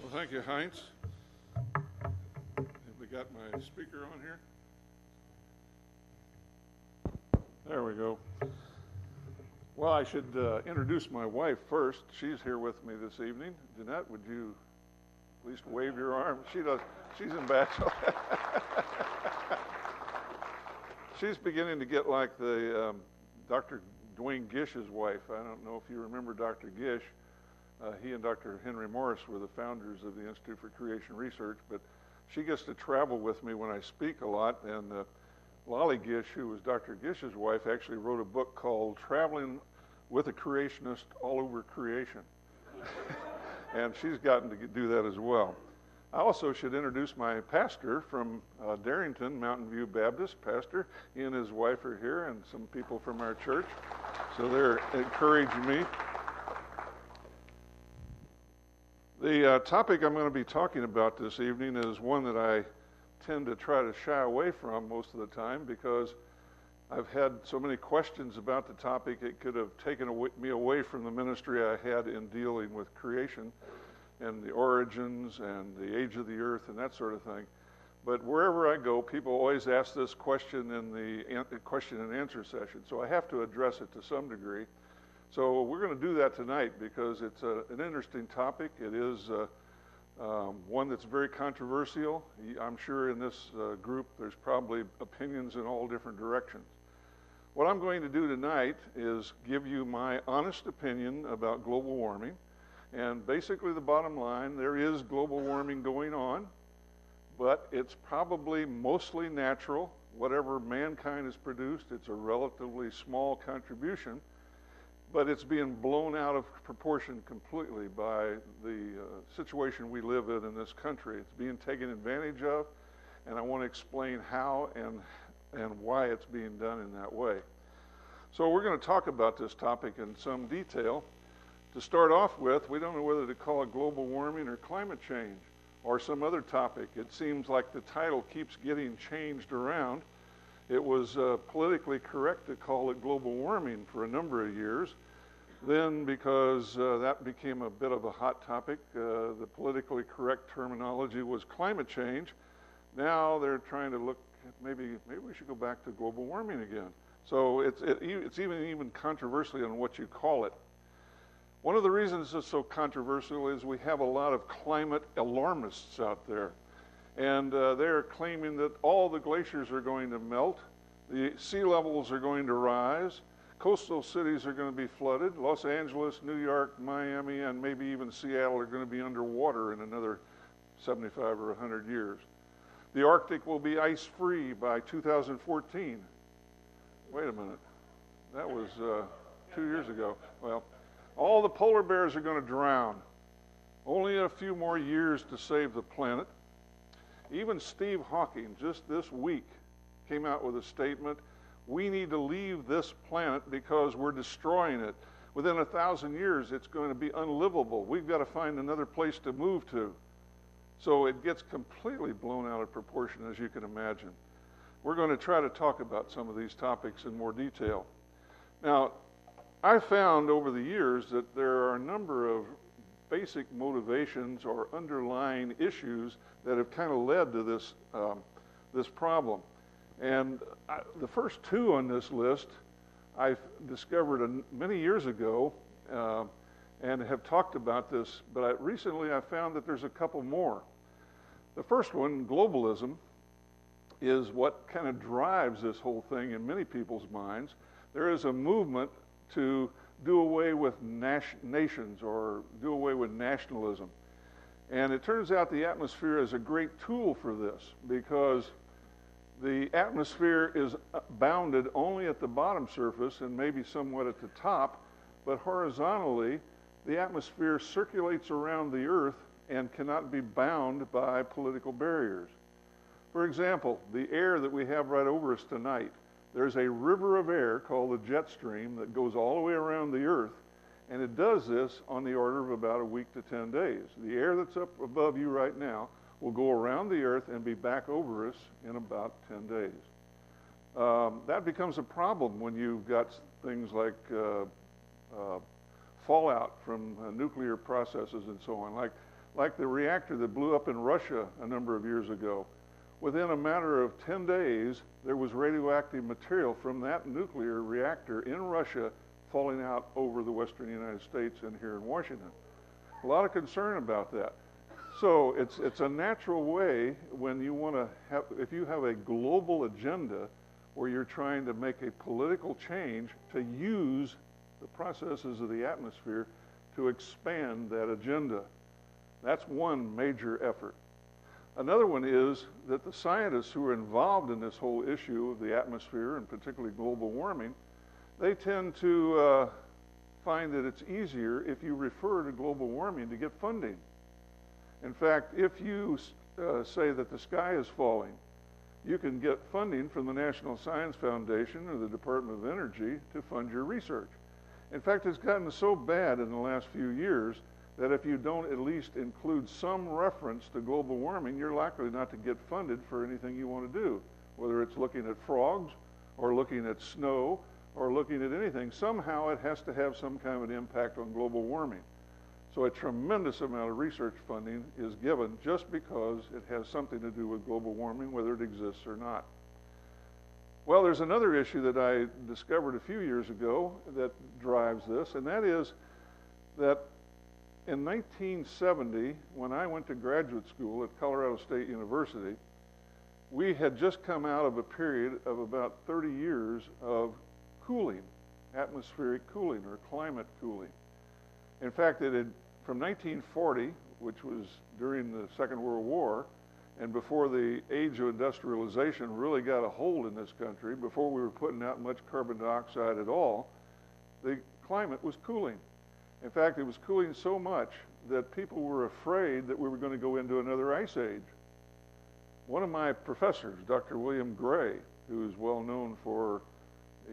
Well, thank you, Heinz. Have we got my speaker on here? There we go. Well, I should introduce my wife first. She's here with me this evening. Jeanette, would you at least wave your arm? She does. She's in bachelor. She's beginning to get like the Dr. Dwayne Gish's wife. I don't know if you remember Dr. Gish. He and Dr. Henry Morris were the founders of the Institute for Creation Research, but she gets to travel with me when I speak a lot, and Lolly Gish, who was Dr. Gish's wife, actually wrote a book called Traveling with a Creationist All Over Creation. And she's gotten to do that as well. I also should introduce my pastor from Darrington, Mountain View Baptist. Pastor, he and his wife are here, and some people from our church. So they're encouraging me. The topic I'm going to be talking about this evening is one that I tend to try to shy away from most of the time because I've had so many questions about the topic. It could have taken me away from the ministry I had in dealing with creation and the origins and the age of the earth and that sort of thing. But wherever I go, people always ask this question in the question and answer session. So I have to address it to some degree. So we're going to do that tonight because it's an interesting topic. It is one that's very controversial. I'm sure in this group there's probably opinions in all different directions. What I'm going to do tonight is give you my honest opinion about global warming. And basically the bottom line, there is global warming going on, but it's probably mostly natural. Whatever mankind has produced, it's a relatively small contribution. But it's being blown out of proportion completely by the situation we live in this country. It's being taken advantage of, and I want to explain how and why it's being done in that way. So we're going to talk about this topic in some detail. To start off with, we don't know whether to call it global warming or climate change or some other topic. It seems like the title keeps getting changed around. It was politically correct to call it global warming for a number of years. Then, because that became a bit of a hot topic, the politically correct terminology was climate change. Now they're trying to look at maybe we should go back to global warming again. So it's even controversial on what you call it. One of the reasons it's so controversial is we have a lot of climate alarmists out there. And they're claiming that all the glaciers are going to melt, the sea levels are going to rise, coastal cities are going to be flooded, Los Angeles, New York, Miami, and maybe even Seattle are going to be underwater in another 75 or 100 years. The Arctic will be ice-free by 2014. Wait a minute, that was 2 years ago. Well, all the polar bears are going to drown. Only a few more years to save the planet. Even Steve Hawking, just this week, came out with a statement, we need to leave this planet because we're destroying it. Within 1,000 years, it's going to be unlivable. We've got to find another place to move to. So it gets completely blown out of proportion, as you can imagine. We're going to try to talk about some of these topics in more detail. Now, I found over the years that there are a number of basic motivations or underlying issues that have kind of led to this problem. And the first two on this list I discovered many years ago and have talked about this, but recently I found that there's a couple more. The first one, globalism, is what kind of drives this whole thing in many people's minds. There is a movement to do away with nations or do away with nationalism. And it turns out the atmosphere is a great tool for this because the atmosphere is bounded only at the bottom surface and maybe somewhat at the top, but horizontally, the atmosphere circulates around the earth and cannot be bound by political barriers. For example, the air that we have right over us tonight, there's a river of air called the jet stream that goes all the way around the earth, and it does this on the order of about a week to 10 days. The air that's up above you right now will go around the earth and be back over us in about 10 days. That becomes a problem when you've got things like fallout from nuclear processes and so on. Like like the reactor that blew up in Russia a number of years ago. Within a matter of 10 days, there was radioactive material from that nuclear reactor in Russia falling out over the western United States and here in Washington. A lot of concern about that. So it's a natural way when you want to have, if you have a global agenda where you're trying to make a political change, to use the processes of the atmosphere to expand that agenda. That's one major effort. Another one is that the scientists who are involved in this whole issue of the atmosphere, and particularly global warming, they tend to find that it's easier if you refer to global warming to get funding. In fact, if you say that the sky is falling, you can get funding from the National Science Foundation or the Department of Energy to fund your research. In fact, it's gotten so bad in the last few years that if you don't at least include some reference to global warming, you're likely not to get funded for anything you want to do, whether it's looking at frogs or looking at snow or looking at anything. Somehow it has to have some kind of an impact on global warming. So a tremendous amount of research funding is given just because it has something to do with global warming, whether it exists or not. Well, there's another issue that I discovered a few years ago that drives this, and that is that in 1970, when I went to graduate school at Colorado State University, we had just come out of a period of about 30 years of cooling, atmospheric cooling or climate cooling. In fact, it had, from 1940, which was during the Second World War, and before the age of industrialization really got a hold in this country, before we were putting out much carbon dioxide at all, the climate was cooling. In fact, it was cooling so much that people were afraid that we were going to go into another ice age. One of my professors, Dr. William Gray, who is well known for,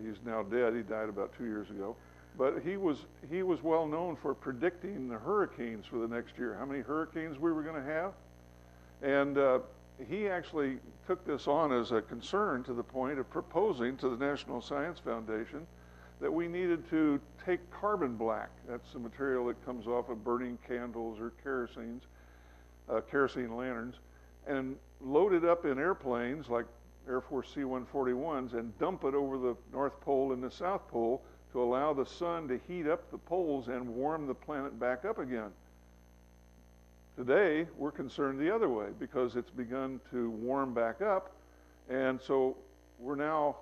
he's now dead, he died about 2 years ago, but he was well known for predicting the hurricanes for the next year, how many hurricanes we were going to have. And he actually took this on as a concern to the point of proposing to the National Science Foundation that we needed to take carbon black, that's the material that comes off of burning candles or kerosene lanterns, and load it up in airplanes like Air Force C-141s and dump it over the North Pole and the South Pole to allow the sun to heat up the poles and warm the planet back up again. Today, we're concerned the other way because it's begun to warm back up, and so we're now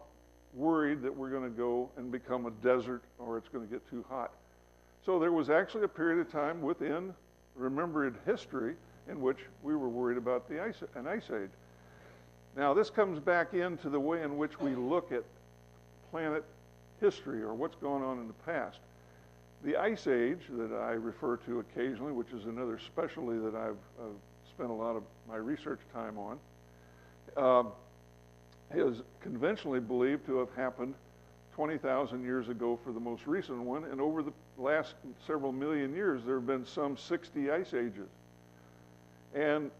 worried that we're going to go and become a desert or it's going to get too hot. So there was actually a period of time within remembered history in which we were worried about an ice age. Now this comes back into the way in which we look at planet history or what's going on in the past. The ice age that I refer to occasionally, which is another specialty that I've spent a lot of my research time on, is conventionally believed to have happened 20,000 years ago for the most recent one, and over the last several million years there have been some 60 ice ages. And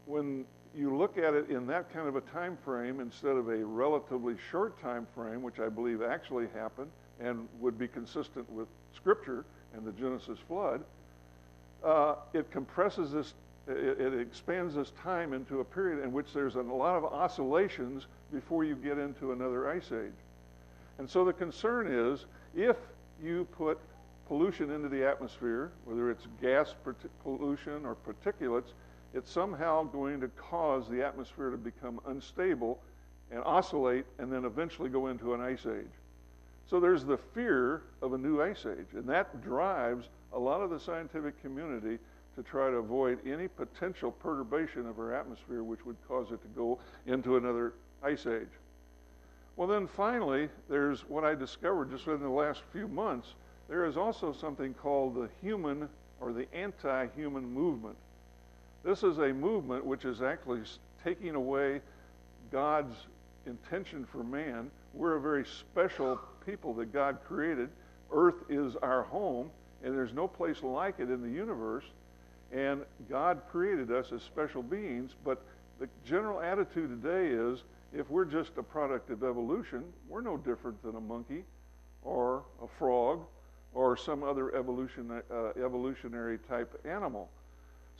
when you look at it in that kind of a time frame instead of a relatively short time frame, which I believe actually happened and would be consistent with Scripture and the Genesis flood, it compresses this, it expands this time into a period in which there's a lot of oscillations before you get into another ice age. And so the concern is, if you put pollution into the atmosphere, whether it's gas pollution or particulates, it's somehow going to cause the atmosphere to become unstable and oscillate and then eventually go into an ice age. So there's the fear of a new ice age, and that drives a lot of the scientific community to try to avoid any potential perturbation of our atmosphere which would cause it to go into another ice age. Well, then finally, there's what I discovered just in the last few months. There is also something called the human or the anti-human movement. This is a movement which is actually taking away God's intention for man. We're a very special people that God created. Earth is our home, and there's no place like it in the universe. And God created us as special beings, but the general attitude today is, if we're just a product of evolution, we're no different than a monkey or a frog or some other evolutionary type animal.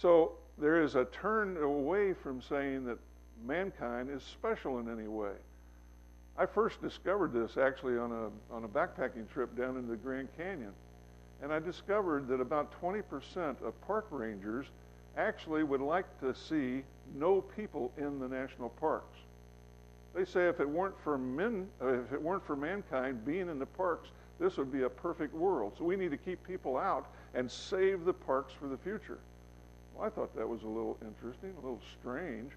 So there is a turn away from saying that mankind is special in any way. I first discovered this actually on a backpacking trip down into the Grand Canyon. And I discovered that about 20% of park rangers actually would like to see no people in the national parks. They say if it weren't for mankind being in the parks, this would be a perfect world. So we need to keep people out and save the parks for the future. Well, I thought that was a little interesting, a little strange,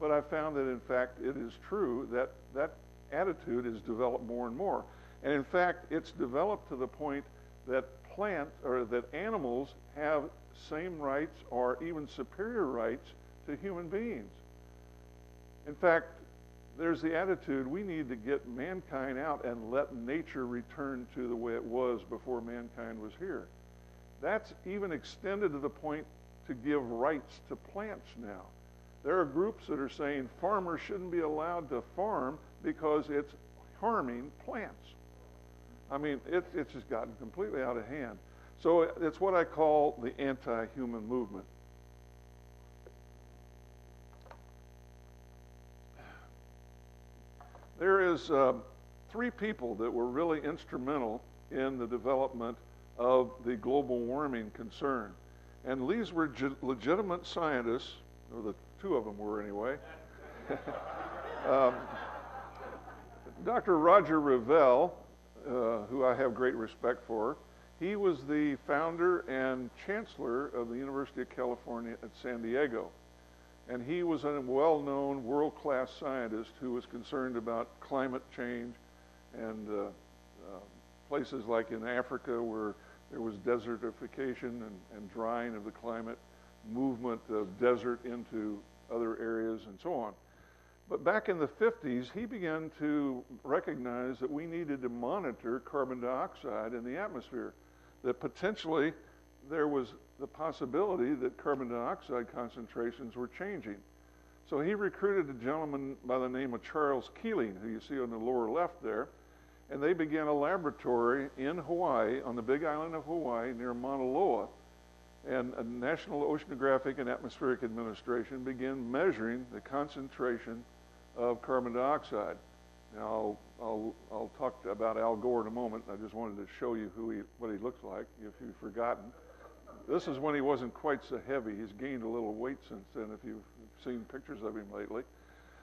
but I found that in fact it is true that that attitude is developed more and more. And in fact, it's developed to the point that that animals have same rights or even superior rights to human beings. In fact, there's the attitude we need to get mankind out and let nature return to the way it was before mankind was here. That's even extended to the point to give rights to plants now. There are groups that are saying farmers shouldn't be allowed to farm because it's harming plants. I mean, it's just gotten completely out of hand. So it's what I call the anti-human movement. There is 3 people that were really instrumental in the development of the global warming concern. And these were legitimate scientists, or the 2 of them were anyway. Dr. Roger Revelle, who I have great respect for, he was the founder and chancellor of the University of California at San Diego. And he was a well-known world-class scientist who was concerned about climate change and places like in Africa where there was desertification and drying of the climate, movement of desert into other areas and so on. But back in the 50s, he began to recognize that we needed to monitor carbon dioxide in the atmosphere, that potentially there was the possibility that carbon dioxide concentrations were changing. So he recruited a gentleman by the name of Charles Keeling, who you see on the lower left there, and they began a laboratory in Hawaii, on the big island of Hawaii near Mauna Loa, and a National Oceanographic and Atmospheric Administration began measuring the concentration of carbon dioxide. Now, I'll talk about Al Gore in a moment. I just wanted to show you what he looks like, if you've forgotten. This is when he wasn't quite so heavy. He's gained a little weight since then, if you've seen pictures of him lately.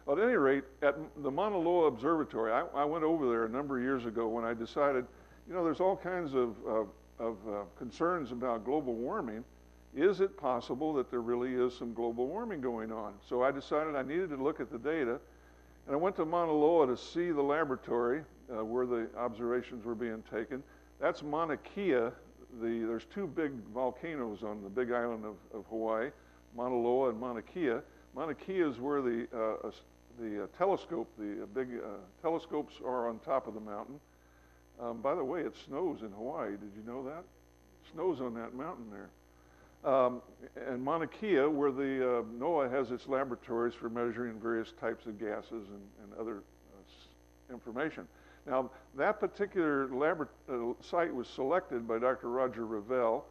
But at any rate, at the Mauna Loa Observatory, I went over there a number of years ago when I decided, you know, there's all kinds of concerns about global warming. Is it possible that there really is some global warming going on? So I decided I needed to look at the data, and I went to Mauna Loa to see the laboratory where the observations were being taken. That's Mauna Kea. There's 2 big volcanoes on the big island of Hawaii, Mauna Loa and Mauna Kea. Mauna Kea is where the big telescopes are on top of the mountain. By the way, it snows in Hawaii. Did you know that? It snows on that mountain there. And Mauna Kea, where the NOAA has its laboratories for measuring various types of gases and other information. Now, that particular site was selected by Dr. Roger Revelle,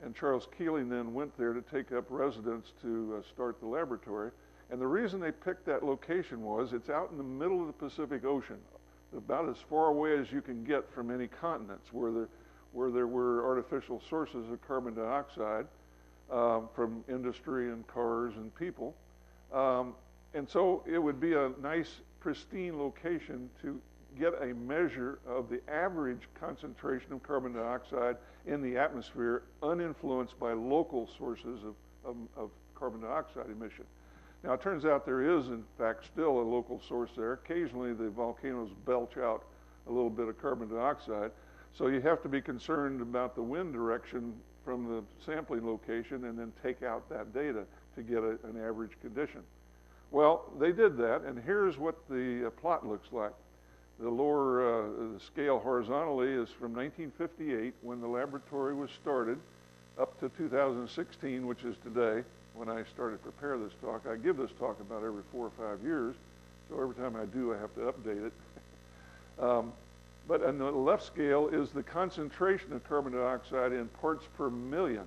and Charles Keeling then went there to take up residence to start the laboratory. And the reason they picked that location was it's out in the middle of the Pacific Ocean, about as far away as you can get from any continents where there were artificial sources of carbon dioxide from industry and cars and people. And so it would be a nice, pristine location to get a measure of the average concentration of carbon dioxide in the atmosphere uninfluenced by local sources of carbon dioxide emission. Now, it turns out there is, in fact, still a local source there. Occasionally, the volcanoes belch out a little bit of carbon dioxide. So you have to be concerned about the wind direction from the sampling location and then take out that data to get an average condition. Well, they did that, and here's what the plot looks like. The lower the scale horizontally is from 1958, when the laboratory was started, up to 2016, which is today, when I started to prepare this talk. I give this talk about every 4 or 5 years, so every time I do, I have to update it. But on the left scale is the concentration of carbon dioxide in parts per million.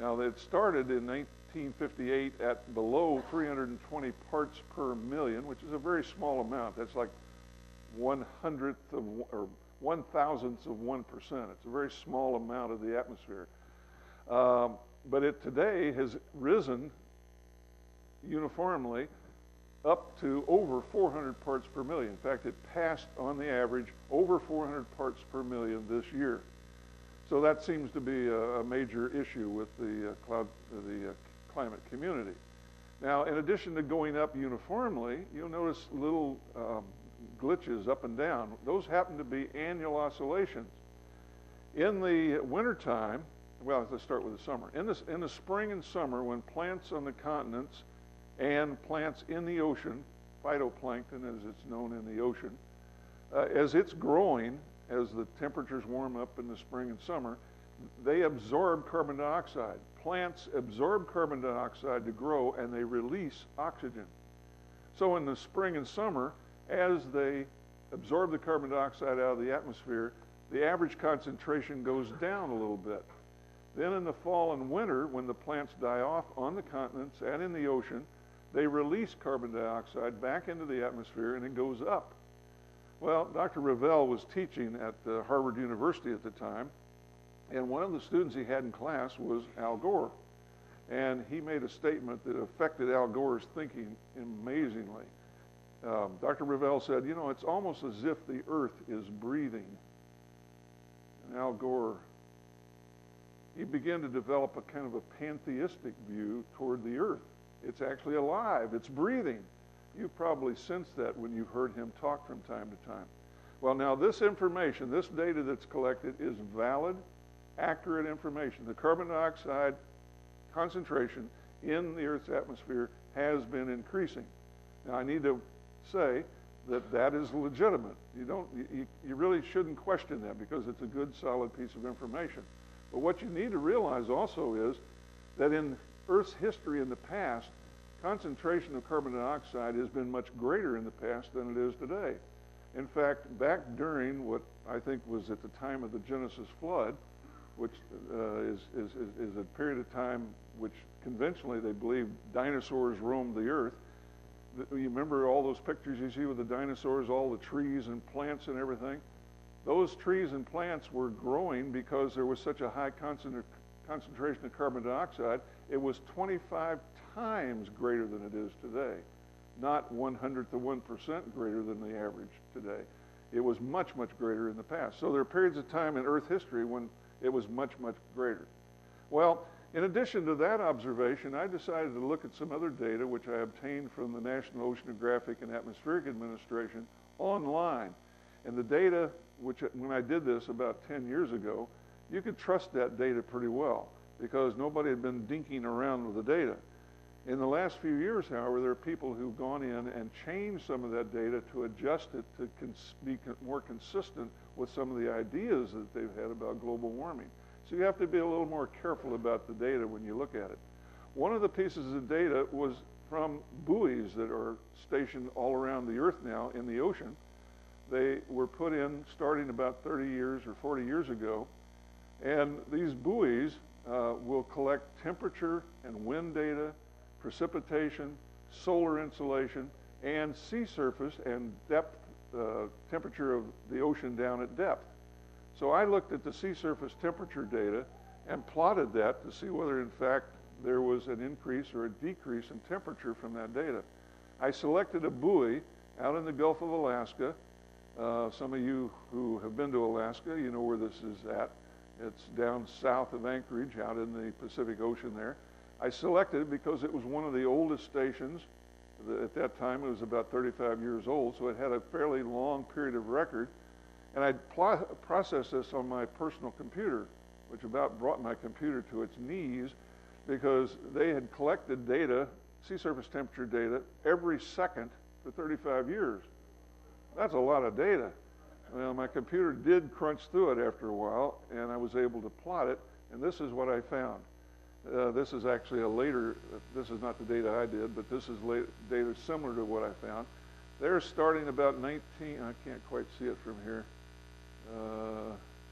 Now, it started in 1958 at below 320 parts per million, which is a very small amount. That's like 1/100th of, or 1,000th of 1%. It's a very small amount of the atmosphere. But it today has risen uniformly up to over 400 parts per million. In fact, it passed on the average over 400 parts per million this year. So that seems to be a major issue with the climate community. Now, in addition to going up uniformly, you'll notice little glitches up and down. Those happen to be annual oscillations. In the wintertime, well, let's start with the summer. In the spring and summer, when plants on the continents and plants in the ocean, phytoplankton as it's known in the ocean, as it's growing, as the temperatures warm up in the spring and summer, they absorb carbon dioxide. Plants absorb carbon dioxide to grow, and they release oxygen. So in the spring and summer, as they absorb the carbon dioxide out of the atmosphere, the average concentration goes down a little bit. Then in the fall and winter, when the plants die off on the continents and in the ocean, they release carbon dioxide back into the atmosphere, and it goes up. Well, Dr. Revelle was teaching at Harvard University at the time, and one of the students he had in class was Al Gore. And he made a statement that affected Al Gore's thinking amazingly. Dr. Revelle said, you know, it's almost as if the earth is breathing. And Al Gore, he began to develop a kind of a pantheistic view toward the earth. It's actually alive, it's breathing. You've probably sensed that when you've heard him talk from time to time. Well, now this information, this data that's collected is valid, accurate information. The carbon dioxide concentration in the Earth's atmosphere has been increasing. Now, I need to say that that is legitimate. You really shouldn't question that, because it's a good, solid piece of information. But what you need to realize also is that in Earth's history in the past, concentration of carbon dioxide has been much greater in the past than it is today. In fact, back during what I think was at the time of the Genesis flood, which is a period of time which conventionally they believe dinosaurs roamed the earth. You remember all those pictures you see with the dinosaurs, all the trees and plants and everything? Those trees and plants were growing because there was such a high concentration of carbon dioxide. It was 25 times greater than it is today, not 1/100th of 1% greater than the average today. It was much, much greater in the past. So there are periods of time in Earth history when it was much, much greater. Well, in addition to that observation, I decided to look at some other data which I obtained from the National Oceanographic and Atmospheric Administration online. And the data, which when I did this about 10 years ago, you could trust that data pretty well, because nobody had been dinking around with the data. In the last few years, however, there are people who've gone in and changed some of that data to adjust it to be more consistent with some of the ideas that they've had about global warming. So you have to be a little more careful about the data when you look at it. One of the pieces of data was from buoys that are stationed all around the Earth now in the ocean. They were put in starting about 30 years or 40 years ago, and these buoys will collect temperature and wind data, precipitation, solar insolation, and sea surface and depth, temperature of the ocean down at depth. So I looked at the sea surface temperature data and plotted that to see whether in fact there was an increase or a decrease in temperature from that data. I selected a buoy out in the Gulf of Alaska. Some of you who have been to Alaska, you know where this is at. It's down south of Anchorage, out in the Pacific Ocean there. I selected it because it was one of the oldest stations. At that time, it was about 35 years old, so it had a fairly long period of record. And I processed this on my personal computer, which about brought my computer to its knees, because they had collected data, sea surface temperature data, every second for 35 years. That's a lot of data. Well, my computer did crunch through it after a while, and I was able to plot it, and this is what I found. This is actually a later, this is not the data I did, but this is data similar to what I found. They're starting about I can't quite see it from here.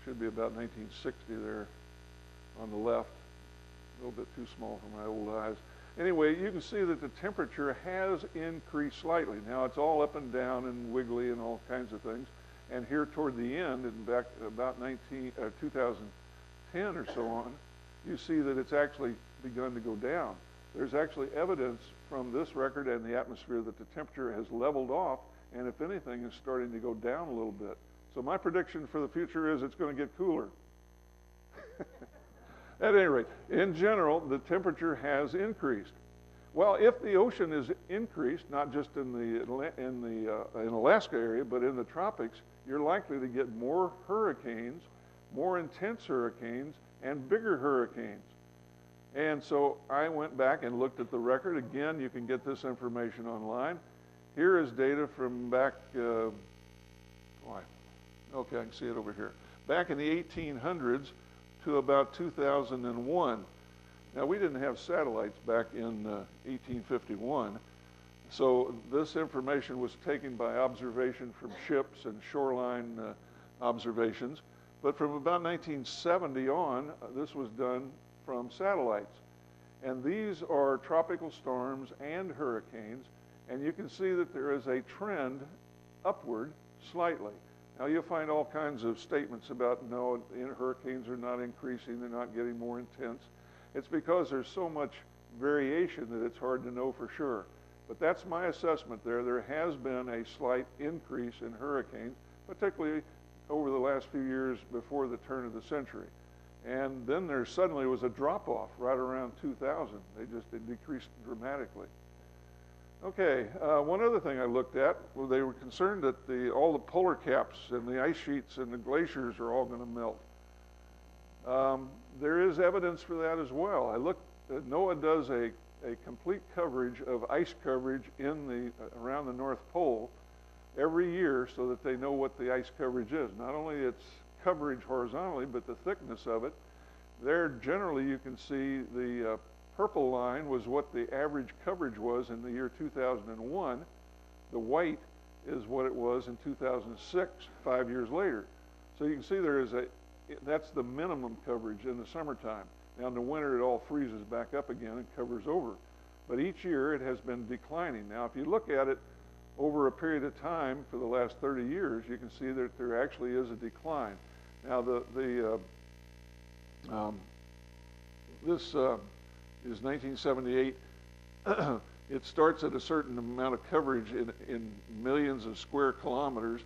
Should be about 1960 there on the left. A little bit too small for my old eyes. Anyway, you can see that the temperature has increased slightly. Now it's all up and down and wiggly and all kinds of things. And here toward the end, and back about 2010 or so on, you see that it's actually begun to go down. There's actually evidence from this record and the atmosphere that the temperature has leveled off, and if anything, is starting to go down a little bit. So my prediction for the future is it's going to get cooler. At any rate, in general, the temperature has increased. Well, if the ocean is increased, not just in Alaska area, but in the tropics, you're likely to get more hurricanes, more intense hurricanes, and bigger hurricanes. And so I went back and looked at the record. Again, you can get this information online. Here is data from back, okay, I can see it over here. Back in the 1800s to about 2001. Now, we didn't have satellites back in 1851, so this information was taken by observation from ships and shoreline observations. But from about 1970 on, this was done from satellites. And these are tropical storms and hurricanes, and you can see that there is a trend upward slightly. Now, you'll find all kinds of statements about, no, hurricanes are not increasing, they're not getting more intense. It's because there's so much variation that it's hard to know for sure. But that's my assessment there. There has been a slight increase in hurricanes, particularly over the last few years before the turn of the century. And then there suddenly was a drop-off right around 2000. It decreased dramatically. Okay, one other thing I looked at, well, they were concerned that all the polar caps and the ice sheets and the glaciers are all going to melt. There is evidence for that as well. I looked, NOAA does a complete coverage of ice coverage around the North Pole every year so that they know what the ice coverage is. Not only its coverage horizontally, but the thickness of it. There, generally, you can see the purple line was what the average coverage was in the year 2001. The white is what it was in 2006, 5 years later. So you can see that's the minimum coverage in the summertime. Now in the winter it all freezes back up again and covers over. But each year it has been declining. Now if you look at it over a period of time for the last 30 years, you can see that there actually is a decline. Now this is 1978. It starts at a certain amount of coverage in millions of square kilometers,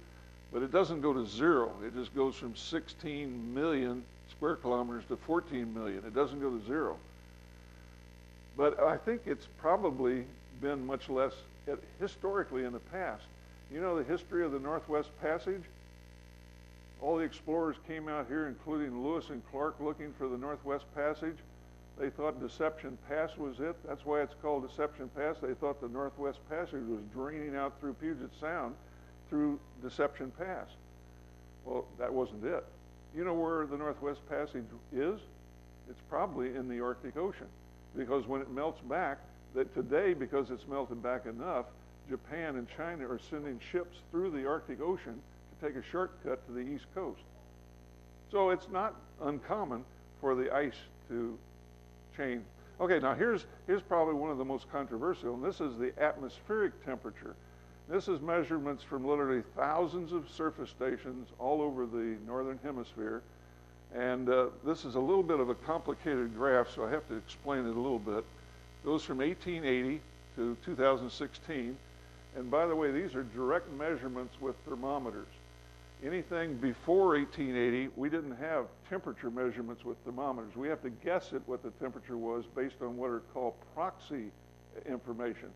but it doesn't go to zero. It just goes from 16 million square kilometers to 14 million. It doesn't go to zero. But I think it's probably been much less historically in the past. You know the history of the Northwest Passage? All the explorers came out here, including Lewis and Clark, looking for the Northwest Passage. They thought Deception Pass was it. That's why it's called Deception Pass. They thought the Northwest Passage was draining out through Puget Sound through Deception Pass. Well, that wasn't it. You know where the Northwest Passage is? It's probably in the Arctic Ocean, because when it melts back, that today, because it's melted back enough, Japan and China are sending ships through the Arctic Ocean to take a shortcut to the East Coast. So it's not uncommon for the ice to change. Okay, now here's probably one of the most controversial, and this is the atmospheric temperature. This is measurements from literally thousands of surface stations all over the northern hemisphere. And this is a little bit of a complicated graph, so I have to explain it a little bit. It goes from 1880 to 2016. And by the way, these are direct measurements with thermometers. Anything before 1880, we didn't have temperature measurements with thermometers. We have to guess at what the temperature was based on what are called proxy information.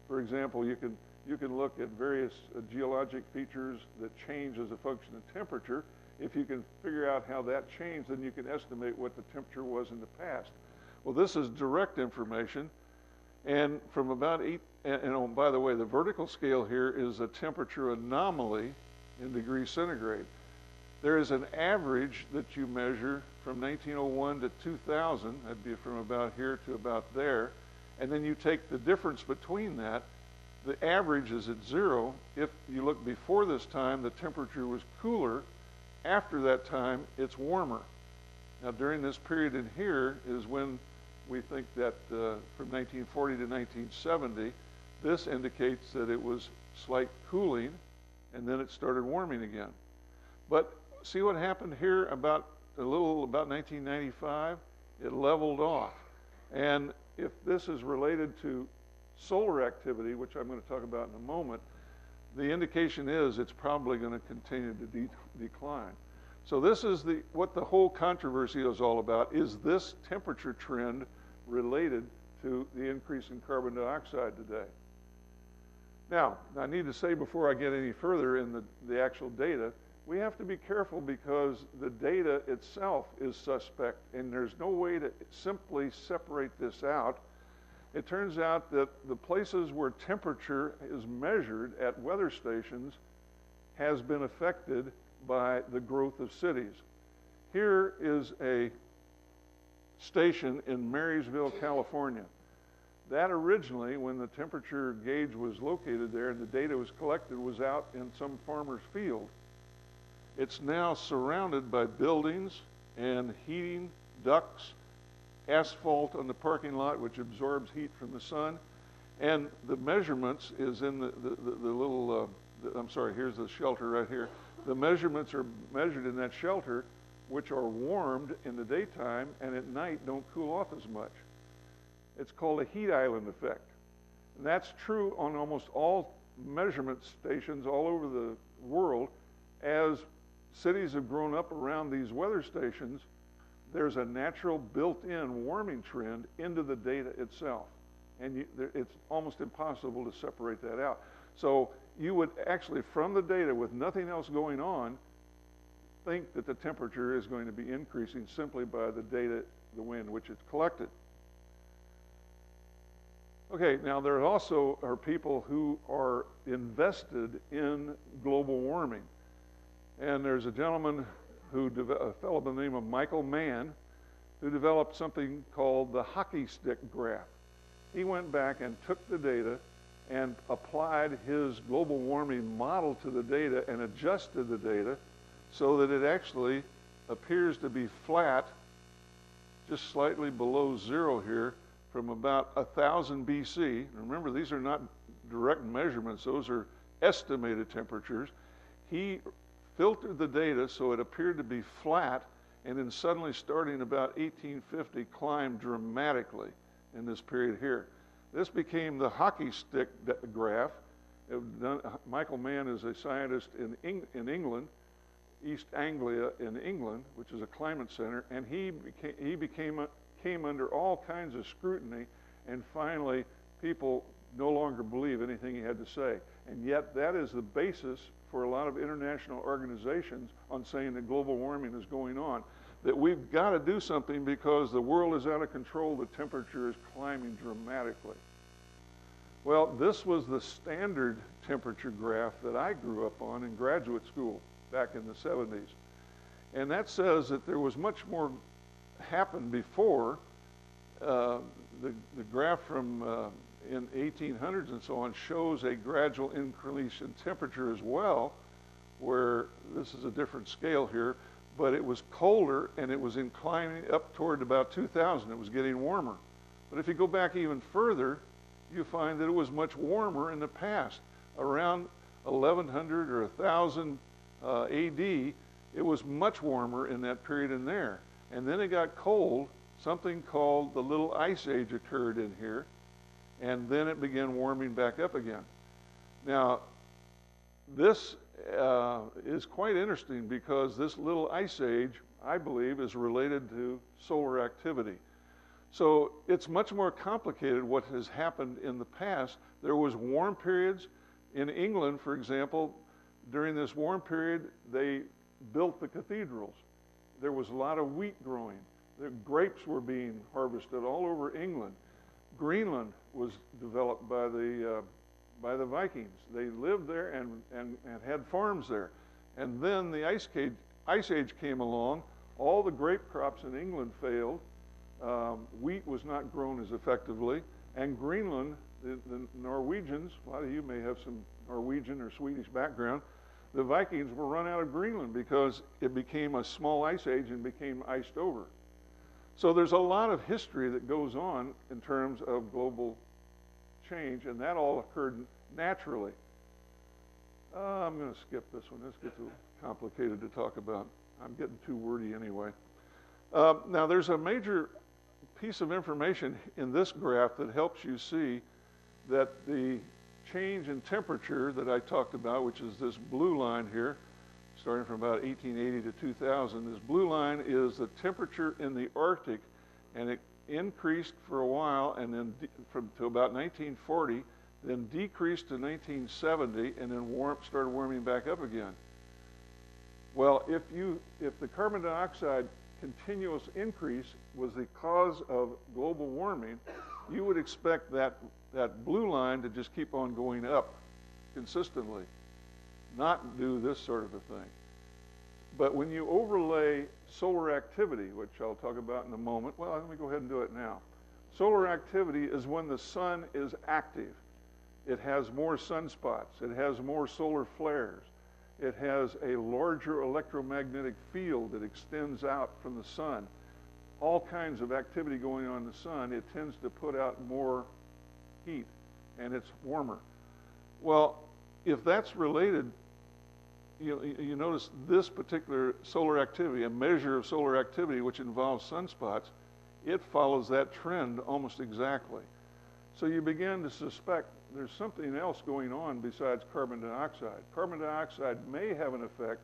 For example, you can look at various geologic features that change as a function of temperature. If you can figure out how that changed, then you can estimate what the temperature was in the past. Well, this is direct information, and from about and by the way, the vertical scale here is a temperature anomaly in degrees centigrade. There is an average that you measure from 1901 to 2000, that'd be from about here to about there, and then you take the difference between that. The average is at zero. If you look before this time, the temperature was cooler. After that time, it's warmer. Now during this period in here is when we think that from 1940 to 1970, this indicates that it was slight cooling, and then it started warming again. But see what happened here about 1995? It leveled off. And if this is related to solar activity, which I'm going to talk about in a moment, the indication is it's probably going to continue to decline. So this is what the whole controversy is all about. Is this temperature trend related to the increase in carbon dioxide today? Now, I need to say before I get any further in the actual data, we have to be careful because the data itself is suspect, and there's no way to simply separate this out. It turns out that the places where temperature is measured at weather stations has been affected by the growth of cities. Here is a station in Marysville, California. That originally, when the temperature gauge was located there and the data was collected, was out in some farmer's field. It's now surrounded by buildings and heating ducts, asphalt on the parking lot, which absorbs heat from the sun, and the measurements is in the little, I'm sorry, here's the shelter right here. The measurements are measured in that shelter, which are warmed in the daytime and at night don't cool off as much. It's called a heat island effect. And that's true on almost all measurement stations all over the world. As cities have grown up around these weather stations, there's a natural built-in warming trend into the data itself. And it's almost impossible to separate that out. So you would actually, from the data with nothing else going on, think that the temperature is going to be increasing simply by the data, the way in which it's collected. Okay, now there also are people who are invested in global warming. And there's a gentleman a fellow by the name of Michael Mann, who developed something called the hockey stick graph. He went back and took the data and applied his global warming model to the data and adjusted the data so that it actually appears to be flat, just slightly below zero here, from about 1000 BC. Remember, these are not direct measurements, those are estimated temperatures. He filtered the data so it appeared to be flat, and then suddenly starting about 1850 climbed dramatically in this period here. This became the hockey stick graph. Michael Mann is a scientist in England, East Anglia in England, which is a climate center, and he came under all kinds of scrutiny, and finally people no longer believe anything he had to say. And yet that is the basis for a lot of international organizations on saying that global warming is going on, that we've got to do something because the world is out of control, the temperature is climbing dramatically. Well, this was the standard temperature graph that I grew up on in graduate school back in the 70s. And that says that there was much more happened before. The graph from in 1800s and so on shows a gradual increase in temperature as well, where this is a different scale here, but it was colder and it was inclining up toward about 2000. It was getting warmer. But if you go back even further, you find that it was much warmer in the past. Around 1100 or 1000 AD, it was much warmer in that period in there. And then it got cold. Something called the Little Ice Age occurred in here, and then it began warming back up again. Now, this is quite interesting because this Little Ice Age, I believe, is related to solar activity. So it's much more complicated what has happened in the past. There was warm periods. In England, for example, during this warm period, they built the cathedrals. There was a lot of wheat growing. The grapes were being harvested all over England. Greenland was developed by the Vikings. They lived there and had farms there. And then the Ice Age came along. All the grape crops in England failed. Wheat was not grown as effectively. And Greenland, the Norwegians, a lot of you may have some Norwegian or Swedish background, the Vikings were run out of Greenland because it became a small ice age and became iced over. So there's a lot of history that goes on in terms of global change, and that all occurred naturally. I'm going to skip this one. This gets too complicated to talk about. I'm getting too wordy anyway. Now, there's a major piece of information in this graph that helps you see that the change in temperature that I talked about, which is this blue line here, starting from about 1880 to 2000, this blue line is the temperature in the Arctic, and it increased for a while, and then to about 1940, then decreased to 1970, and then started warming back up again. Well, if the carbon dioxide continuous increase was the cause of global warming, you would expect that blue line to just keep on going up consistently, not do this sort of a thing. But when you overlay solar activity, which I'll talk about in a moment, well, let me go ahead and do it now. Solar activity is when the sun is active. It has more sunspots. It has more solar flares. It has a larger electromagnetic field that extends out from the sun. All kinds of activity going on in the sun, it tends to put out more heat, and it's warmer. Well, if that's related, you notice this particular solar activity, a measure of solar activity which involves sunspots, it follows that trend almost exactly. So you begin to suspect there's something else going on besides carbon dioxide. Carbon dioxide may have an effect,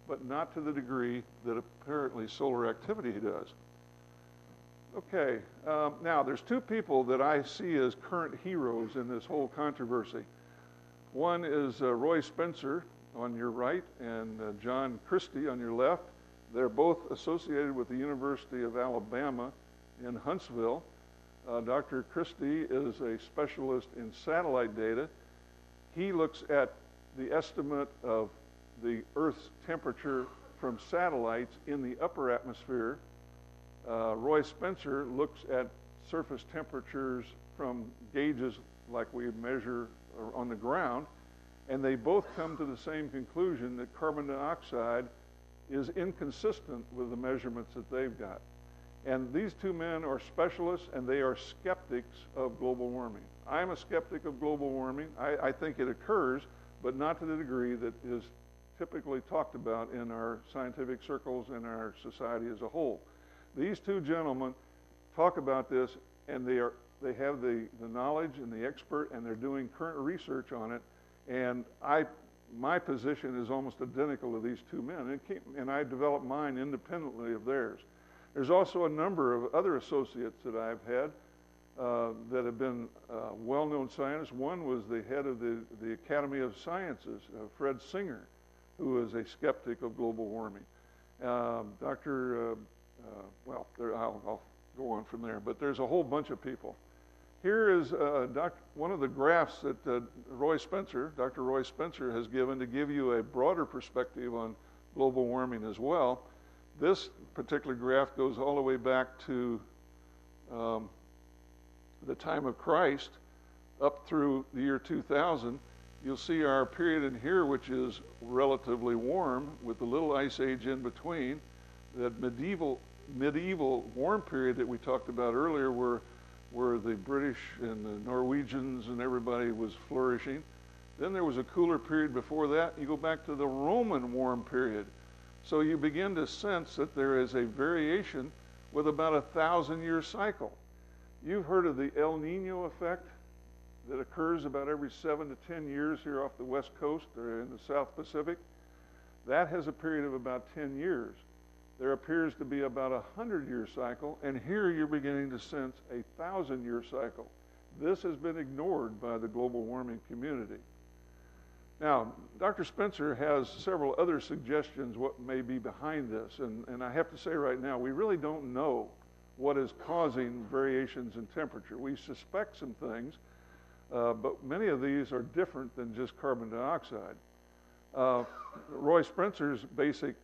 but not to the degree that apparently solar activity does. Okay, now there's two people that I see as current heroes in this whole controversy. One is Roy Spencer on your right and John Christie on your left. They're both associated with the University of Alabama in Huntsville. Dr. Christie is a specialist in satellite data. He looks at the estimate of the Earth's temperature from satellites in the upper atmosphere. Roy Spencer looks at surface temperatures from gauges like we measure on the ground, and they both come to the same conclusion that carbon dioxide is inconsistent with the measurements that they've got. And these two men are specialists, and they are skeptics of global warming. I'm a skeptic of global warming. I think it occurs, but not to the degree that is typically talked about in our scientific circles and our society as a whole. These two gentlemen talk about this, and they have the knowledge and the expert, and they're doing current research on it. And my position is almost identical to these two men, and I developed mine independently of theirs. There's also a number of other associates that I've had that have been well-known scientists. One was the head of the Academy of Sciences, Fred Singer, who is a skeptic of global warming. I'll go on from there, but there's a whole bunch of people. Here is one of the graphs that Dr. Roy Spencer has given to give you a broader perspective on global warming as well. This particular graph goes all the way back to the time of Christ up through the year 2000. You'll see our period in here, which is relatively warm with the little ice age in between. That medieval warm period that we talked about earlier, where the British and the Norwegians and everybody was flourishing. Then there was a cooler period before that. You go back to the Roman warm period. So you begin to sense that there is a variation with about a 1,000-year cycle. You've heard of the El Nino effect that occurs about every 7 to 10 years here off the West Coast or in the South Pacific. That has a period of about 10 years. There appears to be about a 100-year cycle, and here you're beginning to sense a 1,000-year cycle. This has been ignored by the global warming community. Now, Dr. Spencer has several other suggestions what may be behind this, and I have to say right now, we really don't know what is causing variations in temperature. We suspect some things, but many of these are different than just carbon dioxide. Roy Spencer's basic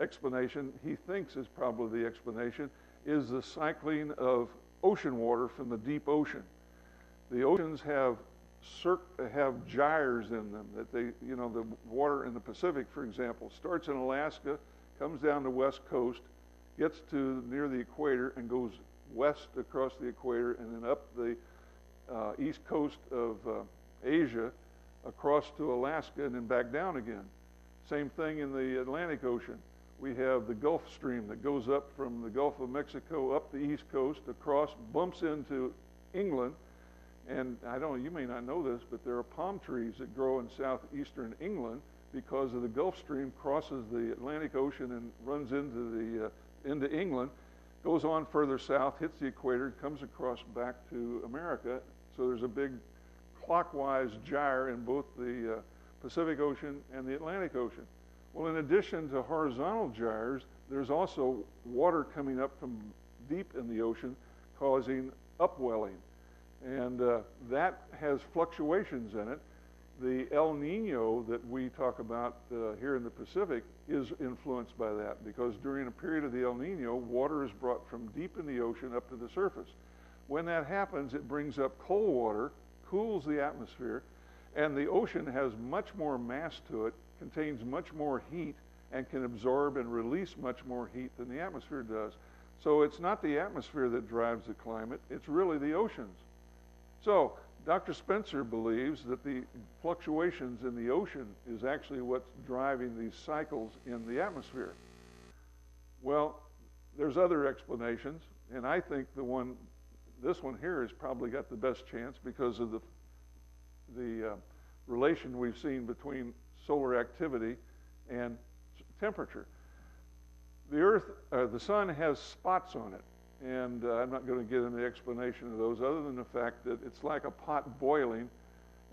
explanation, he thinks is probably the explanation, is the cycling of ocean water from the deep ocean. The oceans have gyres in them that the water in the Pacific, for example, starts in Alaska, comes down the West Coast, gets to near the equator and goes west across the equator and then up the east coast of Asia across to Alaska and then back down again. Same thing in the Atlantic Ocean. We have the Gulf Stream that goes up from the Gulf of Mexico up the east coast, across, bumps into England. And I don't know, you may not know this, but there are palm trees that grow in southeastern England because of the Gulf Stream crosses the Atlantic Ocean and runs into England, goes on further south, hits the equator, comes across back to America. So there's a big clockwise gyre in both the Pacific Ocean and the Atlantic Ocean. Well, in addition to horizontal gyres, there's also water coming up from deep in the ocean causing upwelling. And that has fluctuations in it. The El Nino that we talk about here in the Pacific is influenced by that, because during a period of the El Nino, water is brought from deep in the ocean up to the surface. When that happens, it brings up cold water, cools the atmosphere, and the ocean has much more mass to it, contains much more heat, and can absorb and release much more heat than the atmosphere does. So it's not the atmosphere that drives the climate, it's really the oceans. So Dr. Spencer believes that the fluctuations in the ocean is actually what's driving these cycles in the atmosphere. Well, there's other explanations, and I think this one here has probably got the best chance because of the relation we've seen between solar activity and temperature. The sun has spots on it. And I'm not going to get into the explanation of those other than the fact that it's like a pot boiling,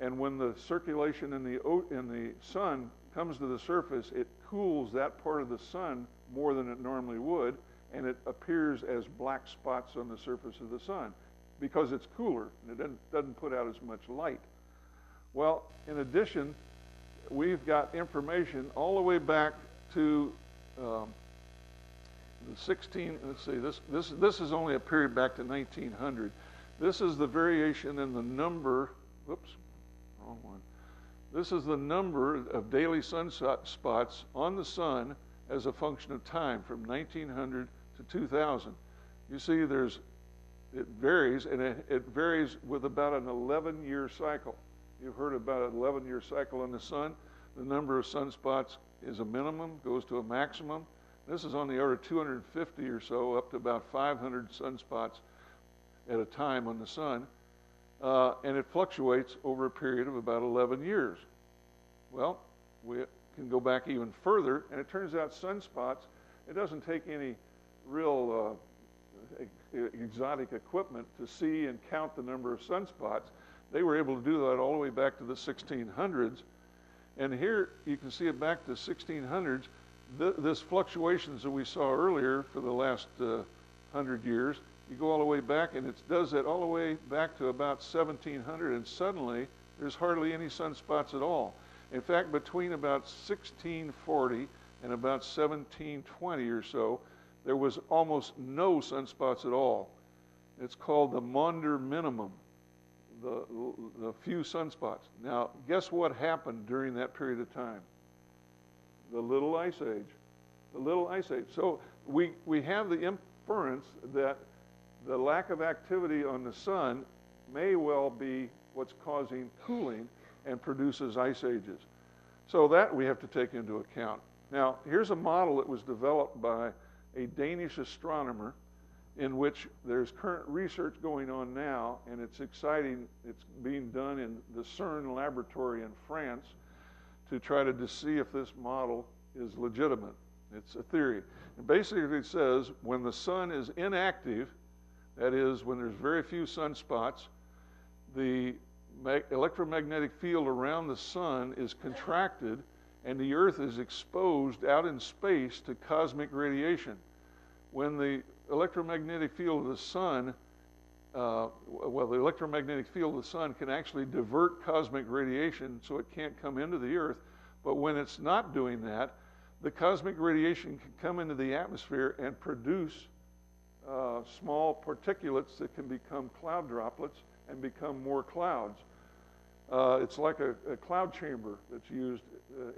and when the circulation in the sun comes to the surface, it cools that part of the sun more than it normally would, and it appears as black spots on the surface of the sun because it's cooler and it doesn't put out as much light. Well, in addition, we've got information all the way back to this is only a period back to 1900. This is the variation in the number, whoops, wrong one. This is the number of daily sunspots on the sun as a function of time from 1900 to 2000. You see it varies, and it varies with about an 11-year cycle. You've heard about an 11-year cycle on the sun. The number of sunspots is a minimum, goes to a maximum. This is on the order of 250 or so, up to about 500 sunspots at a time on the sun. And it fluctuates over a period of about 11 years. Well, we can go back even further, and it turns out sunspots, it doesn't take any real exotic equipment to see and count the number of sunspots. They were able to do that all the way back to the 1600s. And here you can see it back to 1600s. This fluctuations that we saw earlier for the last 100 years, you go all the way back, and it does that all the way back to about 1700, and suddenly there's hardly any sunspots at all. In fact, between about 1640 and about 1720 or so, there was almost no sunspots at all. It's called the Maunder minimum, the few sunspots. Now, guess what happened during that period of time? The Little Ice Age. The Little Ice Age. So we have the inference that the lack of activity on the sun may well be what's causing cooling and produces ice ages. So that we have to take into account. Now, here's a model that was developed by a Danish astronomer in which there's current research going on now, and it's exciting. It's being done in the CERN laboratory in France to try to see if this model is legitimate. It's a theory. And basically it says when the sun is inactive, that is when there's very few sunspots, the electromagnetic field around the sun is contracted and the earth is exposed out in space to cosmic radiation. When the electromagnetic field of the sun the electromagnetic field of the sun can actually divert cosmic radiation so it can't come into the earth. But when it's not doing that, the cosmic radiation can come into the atmosphere and produce small particulates that can become cloud droplets and become more clouds. It's like a cloud chamber that's used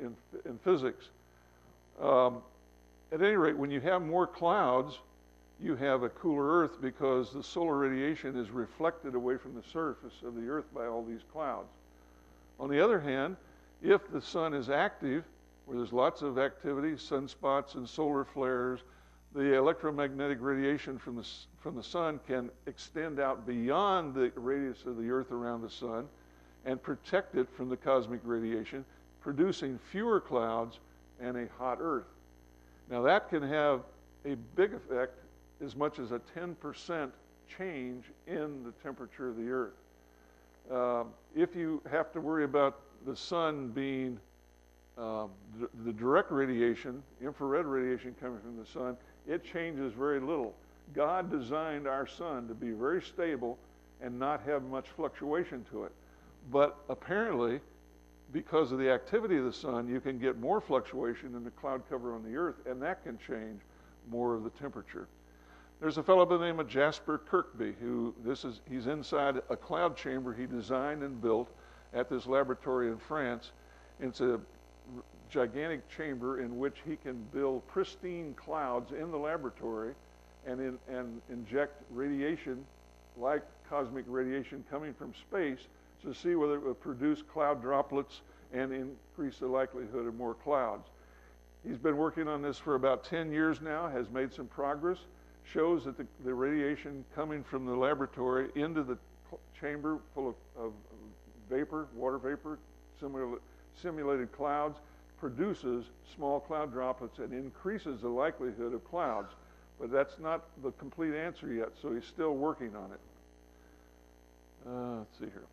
in physics. at any rate, when you have more clouds, you have a cooler Earth because the solar radiation is reflected away from the surface of the Earth by all these clouds. On the other hand, if the sun is active, where there's lots of activity, sunspots and solar flares, the electromagnetic radiation from the sun can extend out beyond the radius of the Earth around the sun and protect it from the cosmic radiation, producing fewer clouds and a hot Earth. Now that can have a big effect, as much as a 10% change in the temperature of the Earth. If you have to worry about the sun being the direct radiation, infrared radiation coming from the sun, it changes very little. God designed our sun to be very stable and not have much fluctuation to it. But apparently, because of the activity of the sun, you can get more fluctuation in the cloud cover on the Earth, and that can change more of the temperature. There's a fellow by the name of Jasper Kirkby, he's inside a cloud chamber he designed and built at this laboratory in France. It's a gigantic chamber in which he can build pristine clouds in the laboratory and inject radiation, like cosmic radiation coming from space, to see whether it would produce cloud droplets and increase the likelihood of more clouds. He's been working on this for about 10 years now, has made some progress, shows that the radiation coming from the laboratory into the chamber full of vapor, water vapor, simulated clouds, produces small cloud droplets and increases the likelihood of clouds. But that's not the complete answer yet, so he's still working on it. Let's see here.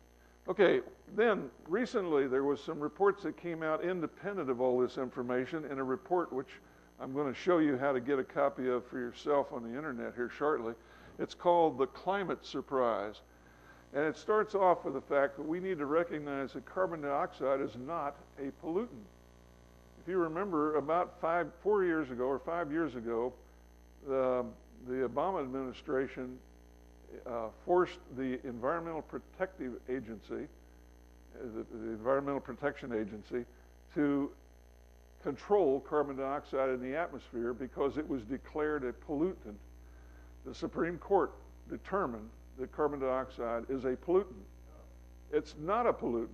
Okay, then recently there was some reports that came out independent of all this information in a report which I'm going to show you how to get a copy of for yourself on the internet here shortly. It's called The Climate Surprise. And it starts off with the fact that we need to recognize that carbon dioxide is not a pollutant. If you remember, about 4 years ago or 5 years ago, the Obama administration forced the Environmental Protective Agency, the Environmental Protection Agency, to control carbon dioxide in the atmosphere because it was declared a pollutant. The Supreme Court determined that carbon dioxide is a pollutant. It's not a pollutant.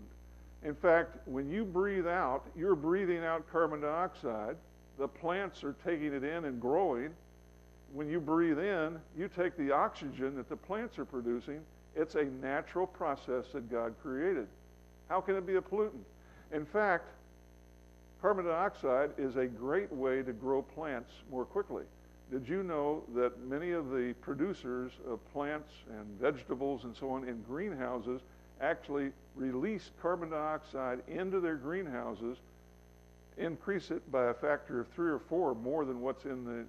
In fact, when you breathe out, you're breathing out carbon dioxide. The plants are taking it in and growing. When you breathe in, you take the oxygen that the plants are producing. It's a natural process that God created. How can it be a pollutant? In fact, carbon dioxide is a great way to grow plants more quickly. Did you know that many of the producers of plants and vegetables and so on in greenhouses actually release carbon dioxide into their greenhouses, increase it by a factor of 3 or 4 more than what's in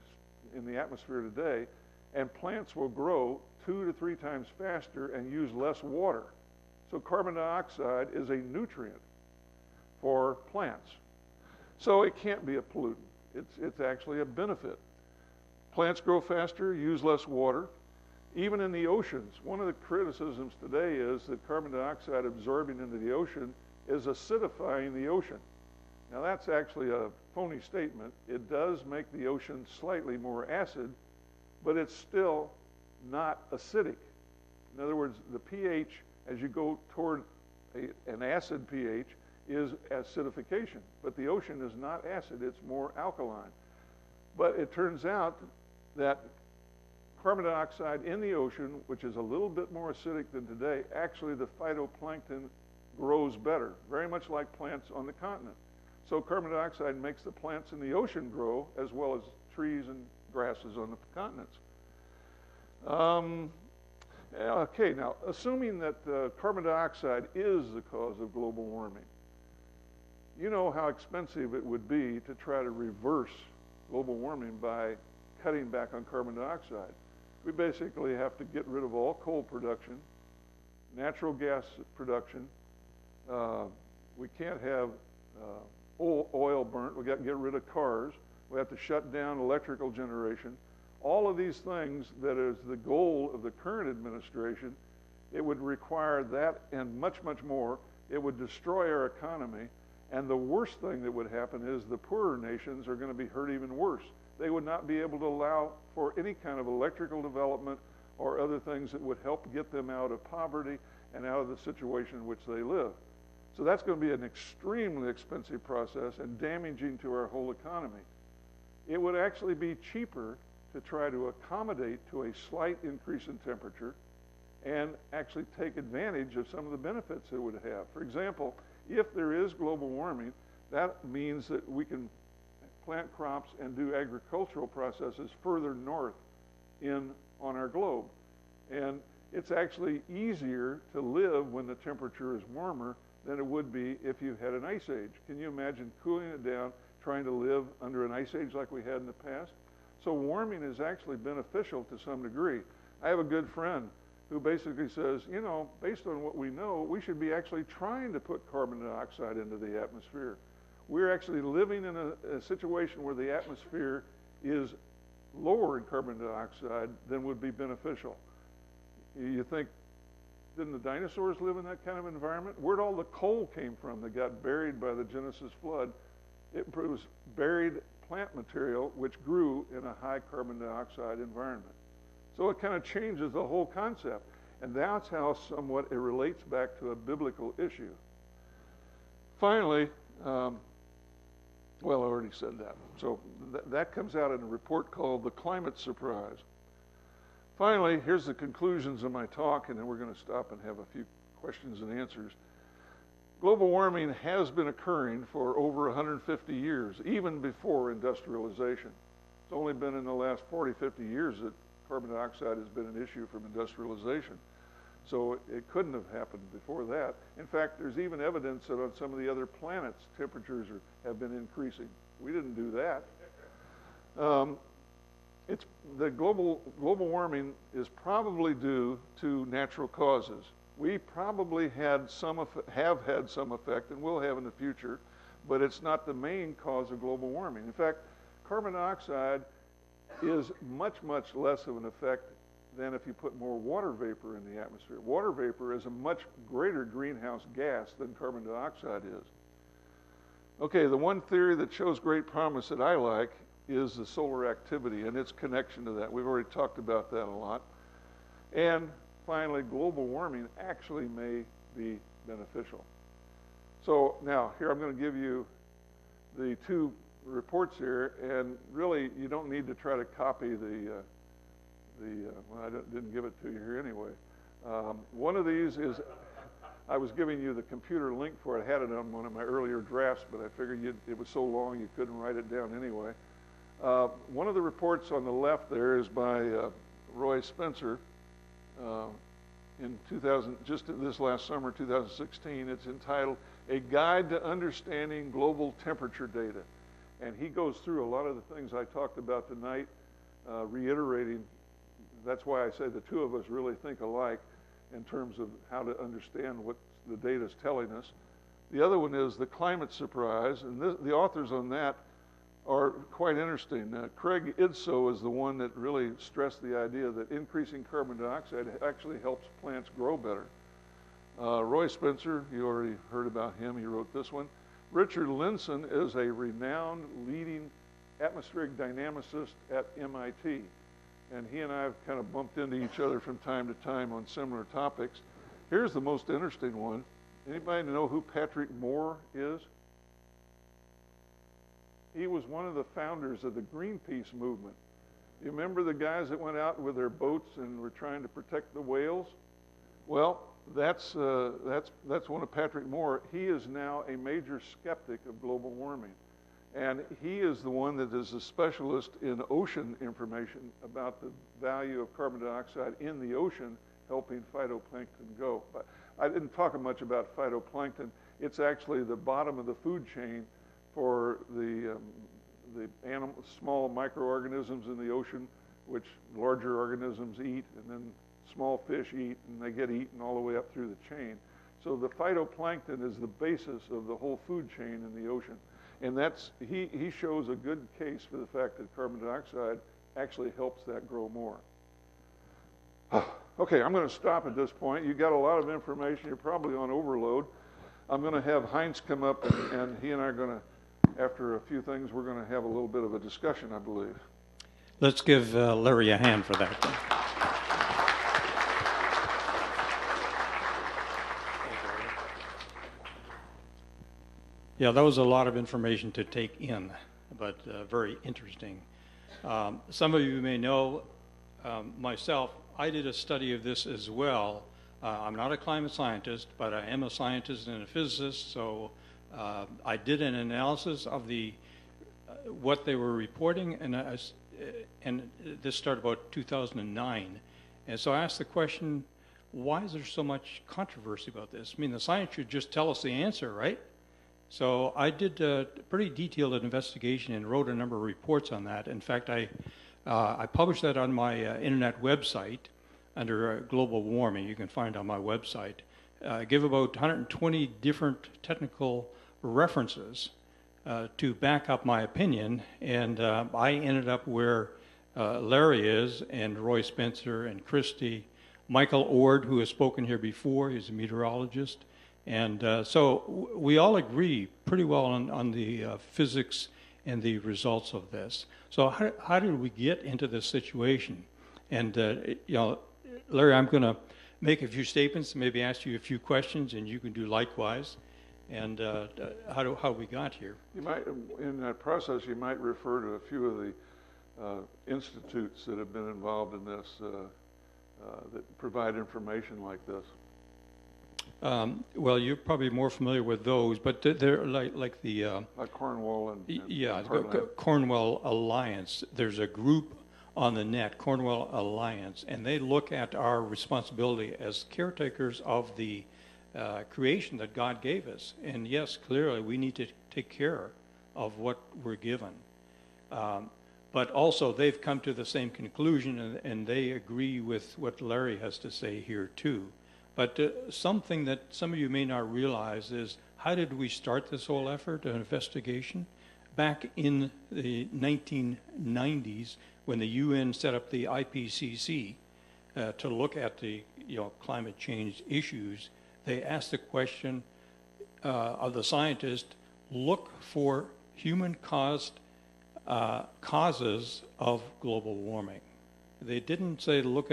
the atmosphere today, and plants will grow 2 to 3 times faster and use less water. So carbon dioxide is a nutrient for plants. So it can't be a pollutant. It's actually a benefit. Plants grow faster, use less water. Even in the oceans, one of the criticisms today is that carbon dioxide absorbing into the ocean is acidifying the ocean. Now that's actually a phony statement. It does make the ocean slightly more acid, but it's still not acidic. In other words, the pH, as you go toward an acid pH, is acidification. But the ocean is not acid, it's more alkaline. But it turns out that carbon dioxide in the ocean, which is a little bit more acidic than today, actually the phytoplankton grows better, very much like plants on the continent. So carbon dioxide makes the plants in the ocean grow as well as trees and grasses on the continents. Okay, now assuming that carbon dioxide is the cause of global warming, you know how expensive it would be to try to reverse global warming by cutting back on carbon dioxide. We basically have to get rid of all coal production, natural gas production. We can't have oil burnt. We got to get rid of cars. We have to shut down electrical generation. All of these things that is the goal of the current administration, it would require that and much, much more. It would destroy our economy. And the worst thing that would happen is the poorer nations are going to be hurt even worse they would not be able to allow for any kind of electrical development or other things that would help get them out of poverty and out of the situation in which they live. So that's going to be an extremely expensive process and damaging to our whole economy. It would actually be cheaper to try to accommodate to a slight increase in temperature and actually take advantage of some of the benefits it would have. For example, if there is global warming, that means that we can plant crops and do agricultural processes further north on our globe. And it's actually easier to live when the temperature is warmer than it would be if you had an ice age. Can you imagine cooling it down, trying to live under an ice age like we had in the past? So warming is actually beneficial to some degree. I have a good friend who basically says, you know, based on what we know, we should be actually trying to put carbon dioxide into the atmosphere. We're actually living in a situation where the atmosphere is lower in carbon dioxide than would be beneficial. You think, didn't the dinosaurs live in that kind of environment? Where'd all the coal came from that got buried by the Genesis flood? It was buried plant material which grew in a high carbon dioxide environment. So it kind of changes the whole concept. And that's how somewhat it relates back to a biblical issue. Finally, well, I already said that. So that comes out in a report called The Climate Surprise. Finally, here's the conclusions of my talk, and then we're going to stop and have a few questions and answers. Global warming has been occurring for over 150 years, even before industrialization. It's only been in the last 40, 50 years that carbon dioxide has been an issue from industrialization. So it couldn't have happened before that. In fact, there's even evidence that on some of the other planets, temperatures have been increasing. We didn't do that. The global warming is probably due to natural causes. We probably have had some effect, and will have in the future, but it's not the main cause of global warming. In fact, carbon dioxide is much, much less of an effect than if you put more water vapor in the atmosphere. Water vapor is a much greater greenhouse gas than carbon dioxide is. Okay, the one theory that shows great promise that I like is the solar activity and its connection to that. We've already talked about that a lot. And finally, global warming actually may be beneficial. So now, here I'm going to give you the two reports here, and really you don't need to try to copy well, I didn't give it to you here anyway. One of these is, I was giving you the computer link for it. I had it on one of my earlier drafts, but I figured it was so long you couldn't write it down anyway. One of the reports on the left there is by Roy Spencer in just this last summer, 2016. It's entitled, A Guide to Understanding Global Temperature Data. And he goes through a lot of the things I talked about tonight, reiterating. That's why I say the two of us really think alike in terms of how to understand what the data is telling us. The other one is The Climate Surprise, and the authors on that are quite interesting. Craig Idso is the one that really stressed the idea that increasing carbon dioxide actually helps plants grow better. Roy Spencer, you already heard about him, he wrote this one. Richard Linson is a renowned leading atmospheric dynamicist at MIT. And he and I have kind of bumped into each other from time to time on similar topics. Here's the most interesting one. Anybody know who Patrick Moore is? He was one of the founders of the Greenpeace movement. You remember the guys that went out with their boats and were trying to protect the whales? Well, that's one of Patrick Moore. He is now a major skeptic of global warming. And he is the one that is a specialist in ocean information about the value of carbon dioxide in the ocean helping phytoplankton go. But I didn't talk much about phytoplankton. It's actually the bottom of the food chain for the small microorganisms in the ocean, which larger organisms eat, and then small fish eat, and they get eaten all the way up through the chain. So the phytoplankton is the basis of the whole food chain in the ocean. And he shows a good case for the fact that carbon dioxide actually helps that grow more. Okay, I'm going to stop at this point. You got a lot of information. You're probably on overload. I'm going to have Heinz come up, and he and I are going to after a few things, we're going to have a little bit of a discussion, I believe. Let's give Larry a hand for that. Yeah, that was a lot of information to take in, but very interesting. Some of you may know myself, I did a study of this as well. I'm not a climate scientist, but I am a scientist and a physicist, so I did an analysis of what they were reporting, and this started about 2009. And so I asked the question, why is there so much controversy about this? I mean, the science should just tell us the answer, right? So I did a pretty detailed investigation and wrote a number of reports on that. In fact, I published that on my internet website under global warming. You can find it on my website. I give about 120 different technical references to back up my opinion, and I ended up where Larry is, and Roy Spencer and Christie, Michael Ord, who has spoken here before, he's a meteorologist, and so we all agree pretty well on the physics and the results of this. So how did we get into this situation? And Larry, I'm going to make a few statements, maybe ask you a few questions, and you can do likewise. And how we got here. You might, in that process, you might refer to a few of the institutes that have been involved in this that provide information like this. Well, you're probably more familiar with those, but they're like the like Cornwall and yeah, Cornwall Alliance. There's a group on the net, Cornwall Alliance, and they look at our responsibility as caretakers of the creation that God gave us. And yes, clearly we need to take care of what we're given. But also they've come to the same conclusion, and they agree with what Larry has to say here too. But something that some of you may not realize is, how did we start this whole effort of investigation? Back in the 1990s, when the UN set up the IPCC to look at the climate change issues, they asked the question of the scientists, look for human-caused causes of global warming. They didn't say look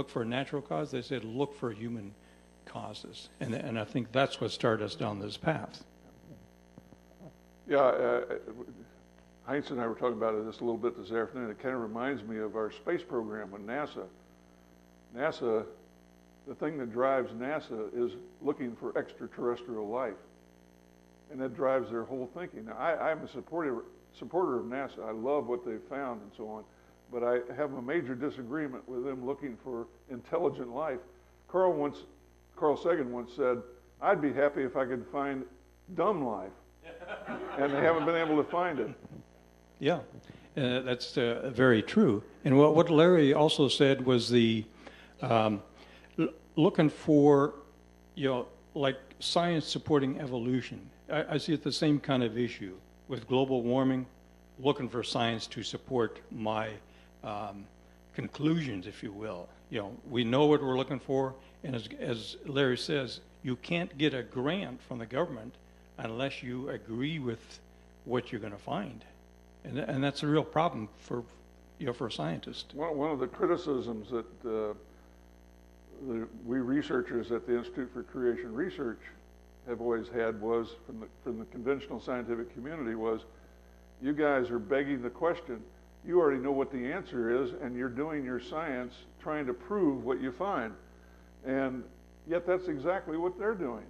for a natural cause. They said look for human causes, and I think that's what started us down this path. Yeah, Heinz and I were talking about it just a little bit this afternoon. It kind of reminds me of our space program with NASA. NASA, the thing that drives NASA is looking for extraterrestrial life, and that drives their whole thinking. Now, I'm a supporter of NASA. I love what they've found and so on, but I have a major disagreement with them looking for intelligent life. Carl Sagan once said, "I'd be happy if I could find dumb life," and they haven't been able to find it. Yeah, that's very true. And what Larry also said was the looking for, like science supporting evolution. I see it the same kind of issue with global warming, looking for science to support my conclusions, if you will. We know what we're looking for, and as Larry says, you can't get a grant from the government unless you agree with what you're going to find. And that's a real problem for a scientist. One of the criticisms that we researchers at the Institute for Creation Research have always had was from the conventional scientific community was, you guys are begging the question. You already know what the answer is, and you're doing your science trying to prove what you find. And yet that's exactly what they're doing.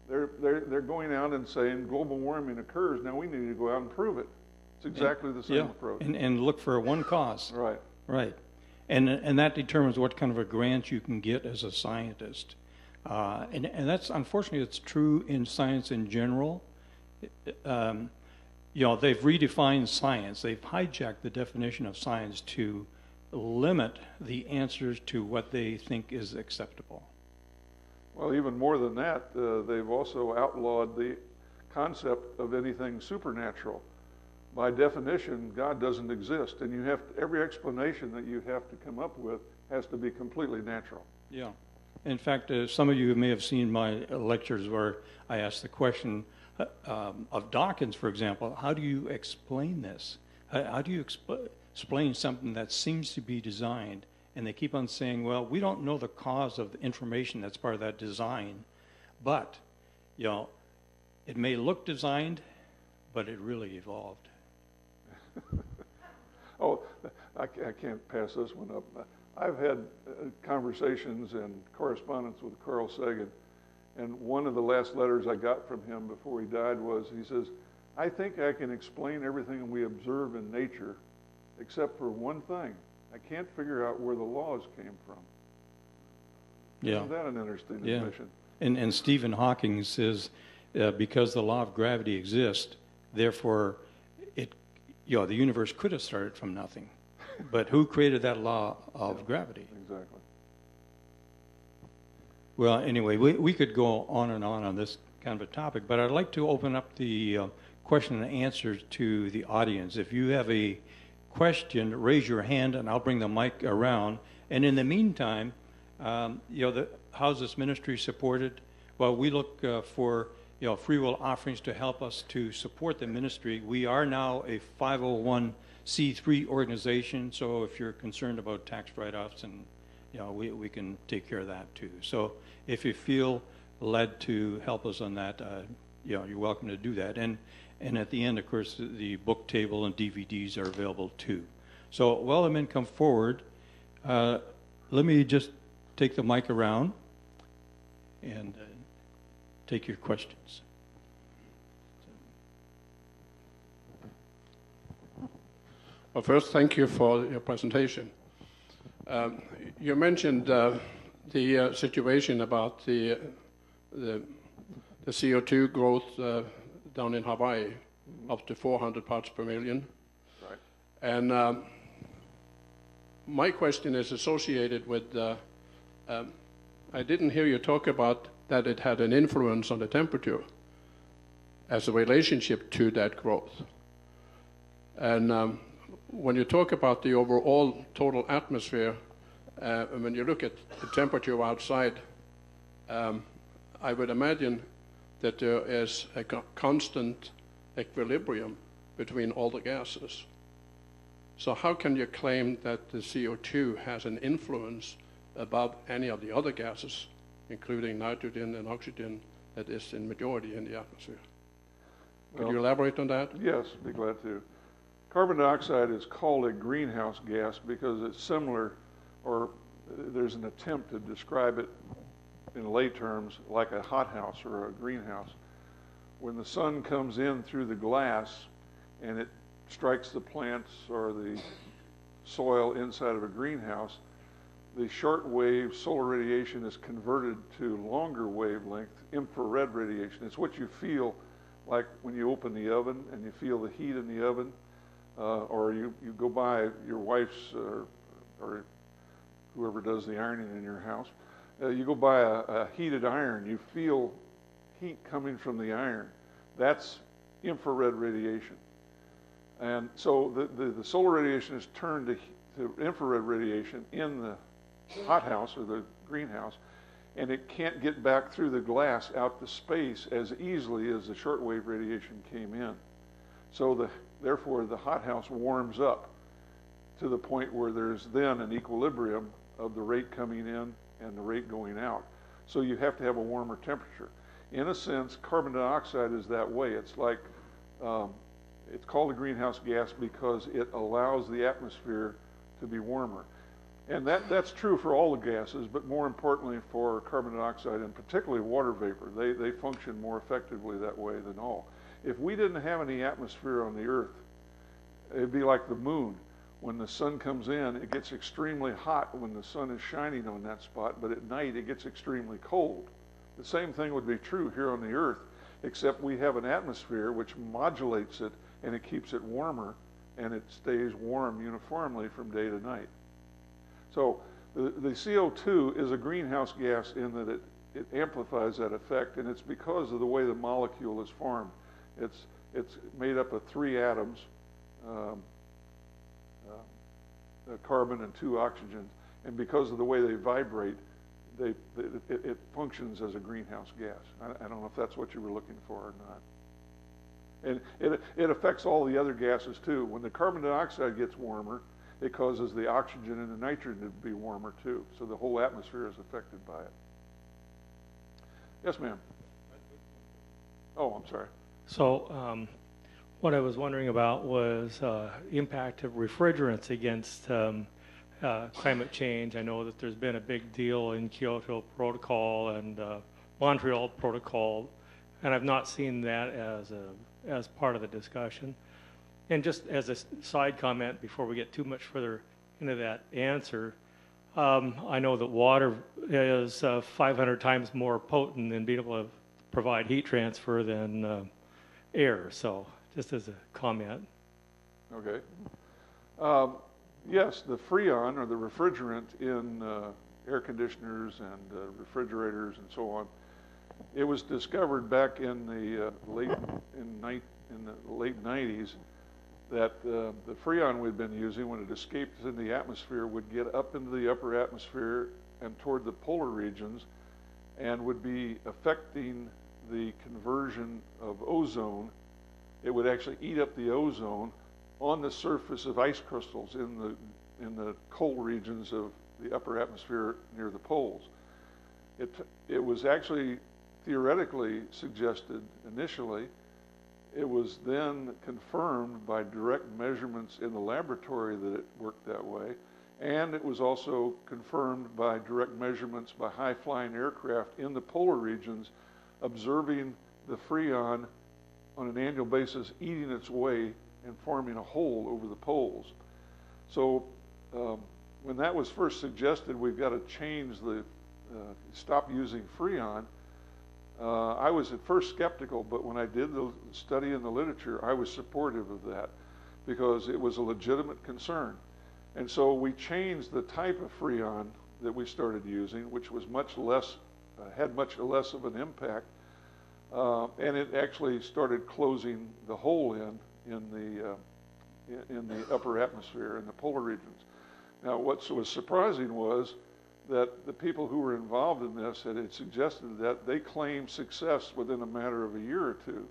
They're going out and saying global warming occurs. Now we need to go out and prove it. It's exactly the same approach. And look for one cause. Right. Right. And that determines what kind of a grant you can get as a scientist. And that's, unfortunately, it's true in science in general. They've redefined science. They've hijacked the definition of science to limit the answers to what they think is acceptable. Well, even more than that, they've also outlawed the concept of anything supernatural. By definition, God doesn't exist, and every explanation that you have to come up with has to be completely natural. Yeah. In fact, some of you may have seen my lectures where I asked the question, of Dawkins, for example, how do you explain this? How do you explain something that seems to be designed, and they keep on saying, well, we don't know the cause of the information that's part of that design, but, you know, it may look designed, but it really evolved. Oh, I can't pass this one up. I've had conversations and correspondence with Carl Sagan, and one of the last letters I got from him before he died was, he says, I think I can explain everything we observe in nature except for one thing. I can't figure out where the laws came from. Yeah. Isn't that an interesting admission? And Stephen Hawking says, because the law of gravity exists, therefore, the universe could have started from nothing. But who created that law of gravity? Exactly. Well, anyway, we could go on and on this kind of a topic, but I'd like to open up the question and answers to the audience. If you have a question, raise your hand and I'll bring the mic around. And in the meantime, how's this ministry supported? Well, we look for free will offerings to help us to support the ministry. We are now a 501c3 organization, so if you're concerned about tax write-offs, and we can take care of that too. So if you feel led to help us on that, you're welcome to do that. And at the end, of course, the book table and DVDs are available too. So while the men come forward, let me just take the mic around and take your questions. Well, first, thank you for your presentation. You mentioned the situation about the CO2 growth down in Hawaii, up to 400 parts per million. Right. And my question is associated with, I didn't hear you talk about that it had an influence on the temperature as a relationship to that growth. And when you talk about the overall total atmosphere, when you look at the temperature outside, I would imagine that there is a constant equilibrium between all the gases. So how can you claim that the CO2 has an influence above any of the other gases, including nitrogen and oxygen, that is in majority in the atmosphere? Could you elaborate on that? Yes, be glad to. Carbon dioxide is called a greenhouse gas because it's similar, or there's an attempt to describe it in lay terms like a hothouse or a greenhouse. When the sun comes in through the glass and it strikes the plants or the soil inside of a greenhouse, the short wave solar radiation is converted to longer wavelength infrared radiation. It's what you feel like when you open the oven and you feel the heat in the oven, or you go by your wife's or whoever does the ironing in your house. You go by a heated iron, you feel heat coming from the iron. That's infrared radiation. And so the solar radiation is turned to infrared radiation in the hothouse or the greenhouse, and it can't get back through the glass out to space as easily as the shortwave radiation came in. So therefore the hothouse warms up to the point where there's then an equilibrium of the rate coming in and the rate going out. So you have to have a warmer temperature. In a sense, carbon dioxide is that way. It's like, it's called a greenhouse gas because it allows the atmosphere to be warmer. And that's true for all the gases, but more importantly for carbon dioxide and particularly water vapor. They function more effectively that way than all. If we didn't have any atmosphere on the Earth, it'd be like the moon. When the sun comes in, it gets extremely hot when the sun is shining on that spot, but at night it gets extremely cold. The same thing would be true here on the Earth, except we have an atmosphere which modulates it and it keeps it warmer, and it stays warm uniformly from day to night. So the CO2 is a greenhouse gas in that it amplifies that effect, and it's because of the way the molecule is formed. It's made up of 3 atoms, carbon and 2 oxygens, and because of the way they vibrate, it functions as a greenhouse gas. I don't know if that's what you were looking for or not. And it affects all the other gases too. When the carbon dioxide gets warmer, it causes the oxygen and the nitrogen to be warmer too. So the whole atmosphere is affected by it. Yes, ma'am. Oh, I'm sorry. So what I was wondering about was impact of refrigerants against climate change. I know that there's been a big deal in Kyoto Protocol and Montreal Protocol, and I've not seen that as part of the discussion. And just as a side comment, before we get too much further into that answer, I know that water is 500 times more potent in being able to provide heat transfer than air. So just as a comment. Okay. Yes, the Freon, or the refrigerant in air conditioners and refrigerators and so on, it was discovered back in the late 90s that the Freon we'd been using, when it escaped in the atmosphere, would get up into the upper atmosphere and toward the polar regions, and would be affecting the conversion of ozone. It would actually eat up the ozone on the surface of ice crystals in the cold regions of the upper atmosphere near the poles. It was actually theoretically suggested initially. It was then confirmed by direct measurements in the laboratory that it worked that way, and it was also confirmed by direct measurements by high-flying aircraft in the polar regions, observing the Freon on an annual basis eating its way and forming a hole over the poles. So when that was first suggested, we've got to change stop using Freon. I was at first skeptical, but when I did the study in the literature, I was supportive of that because it was a legitimate concern. And so we changed the type of Freon that we started using, which was much less, had much less of an impact, and it actually started closing the hole in the upper atmosphere in the polar regions. Now, what was surprising was that the people who were involved in this had suggested that they claimed success within a matter of a year or two.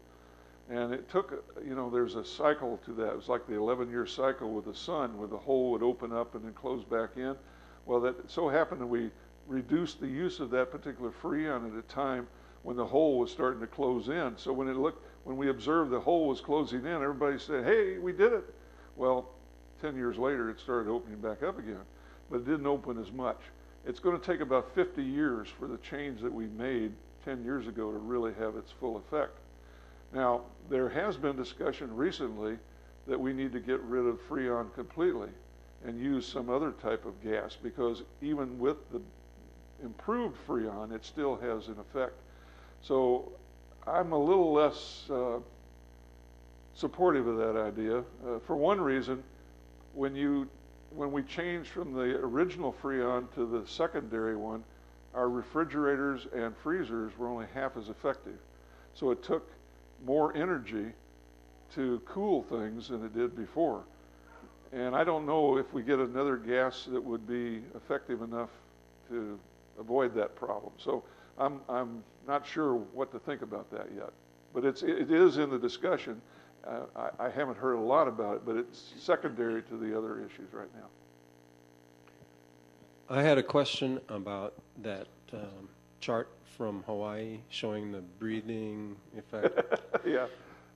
And it took, there's a cycle to that. It was like the 11-year cycle with the sun, where the hole would open up and then close back in. Well, that so happened that we reduced the use of that particular Freon at a time when the hole was starting to close in. So when we observed the hole was closing in, everybody said, hey, we did it. Well, 10 years later, it started opening back up again, but it didn't open as much. It's going to take about 50 years for the change that we made 10 years ago to really have its full effect. Now, there has been discussion recently that we need to get rid of Freon completely and use some other type of gas, because even with the improved Freon, it still has an effect. So I'm a little less supportive of that idea. For one reason, when we changed from the original Freon to the secondary one, our refrigerators and freezers were only half as effective. So it took more energy to cool things than it did before. And I don't know if we get another gas that would be effective enough to avoid that problem. So I'm not sure what to think about that yet. But it is in the discussion. I haven't heard a lot about it, but it's secondary to the other issues right now. I had a question about that chart from Hawaii showing the breathing effect. Yeah.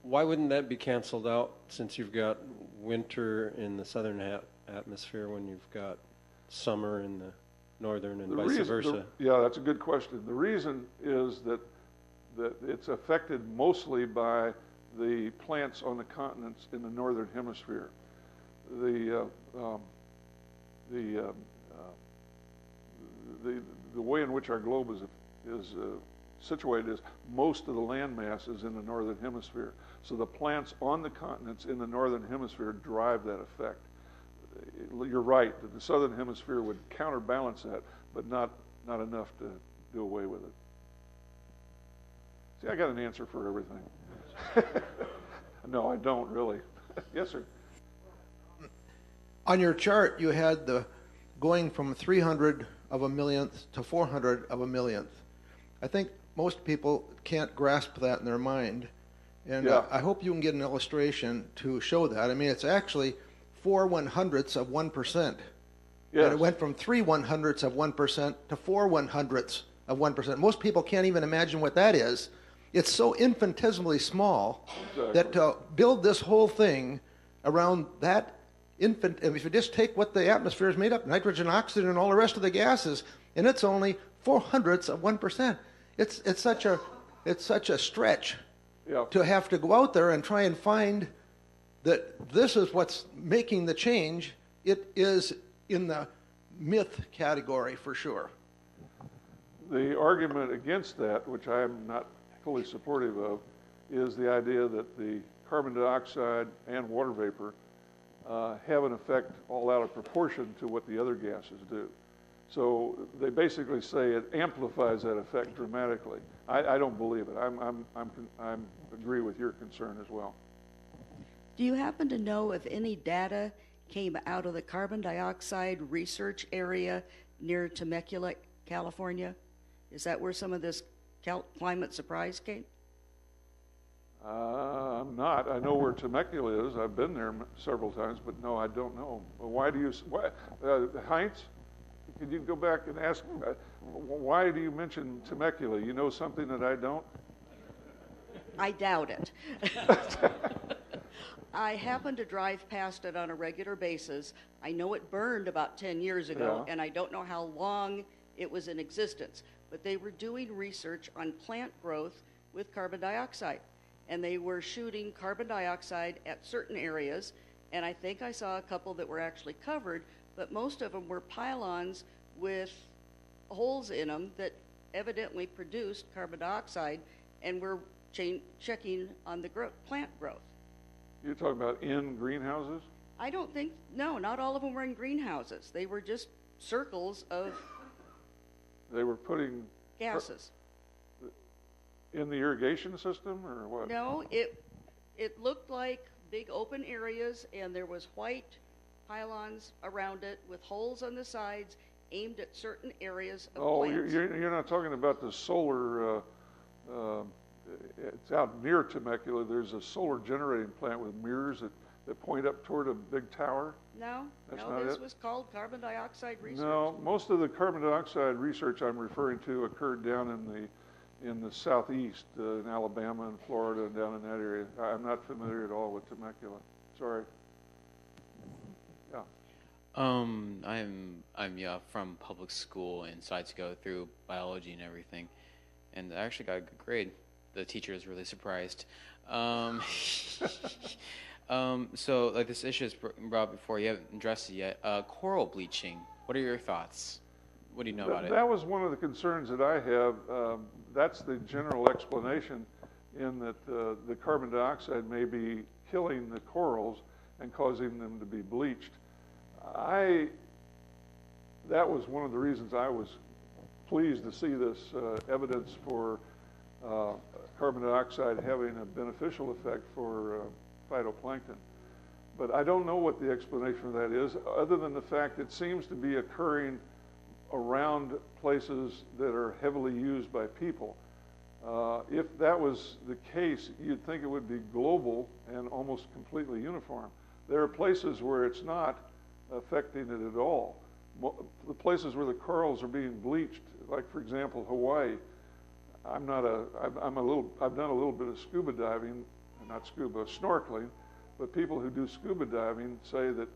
Why wouldn't that be canceled out, since you've got winter in the southern atmosphere when you've got summer in the northern, and vice versa? Yeah, that's a good question. The reason is that it's affected mostly by the plants on the continents in the northern hemisphere. The way in which our globe is situated is most of the land mass is in the northern hemisphere. So the plants on the continents in the northern hemisphere drive that effect. You're right that the southern hemisphere would counterbalance that, but not enough to do away with it. See, I got an answer for everything. No, I don't really. Yes, sir. On your chart, you had the going from 300 of a millionth to 400 of a millionth. I think most people can't grasp that in their mind. And Yeah. I hope you can get an illustration to show that. I mean, it's actually 4/100ths of 1%. Yes. And it went from 3/100ths of 1% to 4/100ths of 1%. Most people can't even imagine what that is. It's so infinitesimally small that to build this whole thing around that if you just take what the atmosphere is made up, nitrogen, oxygen, and all the rest of the gases, and it's only 4/100ths of 1%. It's such a stretch Yeah. to have to go out there and try and find that this is what's making the change. It is in the myth category for sure. The argument against that, which I am not fully supportive of, is the idea that the carbon dioxide and water vapor have an effect all out of proportion to what the other gases do. So they basically say it amplifies that effect dramatically. I don't believe it. I agree with your concern as well. Do you happen to know if any data came out of the carbon dioxide research area near Temecula, California? Is that where some of this climate surprise came? I'm not. I know where Temecula is. I've been there several times, but no, I don't know. Why do you, Heinz, could you go back and ask, why do you mention Temecula? You know something that I don't? I doubt it. I happen to drive past it on a regular basis. I know it burned about 10 years ago, Yeah. and I don't know how long it was in existence. But they were doing research on plant growth with carbon dioxide. And they were shooting carbon dioxide at certain areas, and I think I saw a couple that were actually covered, but most of them were pylons with holes in them that evidently produced carbon dioxide, and were checking on the plant growth. You're talking about in greenhouses? I don't think, no, not all of them were in greenhouses. They were just circles of They were putting gases. in the irrigation system or what? No, it looked like big open areas, and there was white pylons around it with holes on the sides aimed at certain areas of Oh, plants. you're not talking about the solar, it's out near Temecula. There's a solar generating plant with mirrors that point up toward a big tower. No, That's no, not this it? was called carbon dioxide research. No, most of the carbon dioxide research I'm referring to occurred down in the southeast, in Alabama and Florida and down in that area. I'm not familiar at all with Temecula. Sorry. Yeah. I'm from public school, and so I had to go through biology and everything, and I actually got a good grade. The teacher was really surprised. So like this issue is brought before, you haven't addressed it yet. Coral bleaching. What are your thoughts? What do you know about it? That was one of the concerns that I have. That's the general explanation, in that the carbon dioxide may be killing the corals and causing them to be bleached. That was one of the reasons I was pleased to see this evidence for carbon dioxide having a beneficial effect for phytoplankton. But I don't know what the explanation for that is, other than the fact it seems to be occurring around places that are heavily used by people. If that was the case, you'd think it would be global and almost completely uniform. There are places where it's not affecting it at all. The places where the corals are being bleached, like for example Hawaii, I've done a little bit of scuba diving, not scuba, snorkeling, but people who do scuba diving say that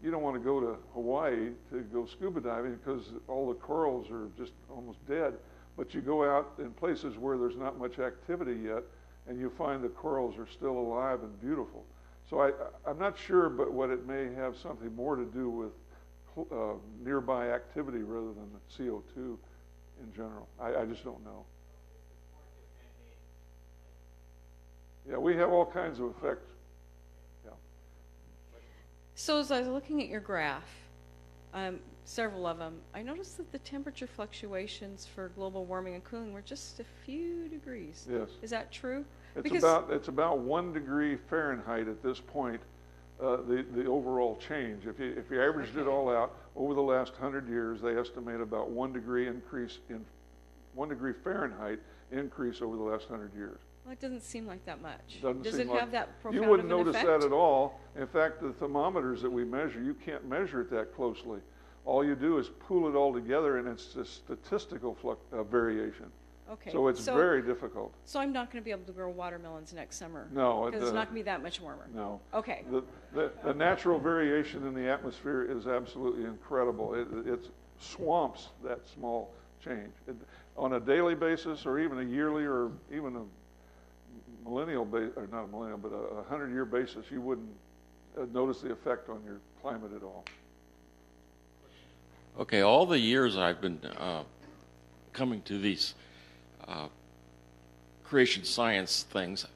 you don't want to go to Hawaii to go scuba diving because all the corals are just almost dead. But you go out in places where there's not much activity yet, and you find the corals are still alive and beautiful. So I'm not sure, but what it may have something more to do with nearby activity rather than the CO2 in general. I just don't know. Yeah, we have all kinds of effects. Yeah. So as I was looking at your graph, several of them, I noticed that the temperature fluctuations for global warming and cooling were just a few degrees. Yes. Is that true? It's about 1 degree Fahrenheit at this point, the overall change. If you averaged it all out over the last 100 years, they estimate about 1 degree increase in 1 degree Fahrenheit increase over the last 100 years. Well, it doesn't seem like that much. Doesn't Does seem it like- have that profound You of wouldn't an notice effect? that at all. In fact, the thermometers that we measure, you can't measure it that closely. All you do is pool it all together, and it's a statistical variation. Okay. So it's very difficult. So I'm not going to be able to grow watermelons next summer? No, Because it's not going to be that much warmer? No. Okay. The natural variation in the atmosphere is absolutely incredible. It swamps that small change. On a daily basis, or even a yearly, or even a millennial, or not a millennial, but a 100-year basis, you wouldn't notice the effect on your climate at all. Okay, all the years I've been coming to these creation science things,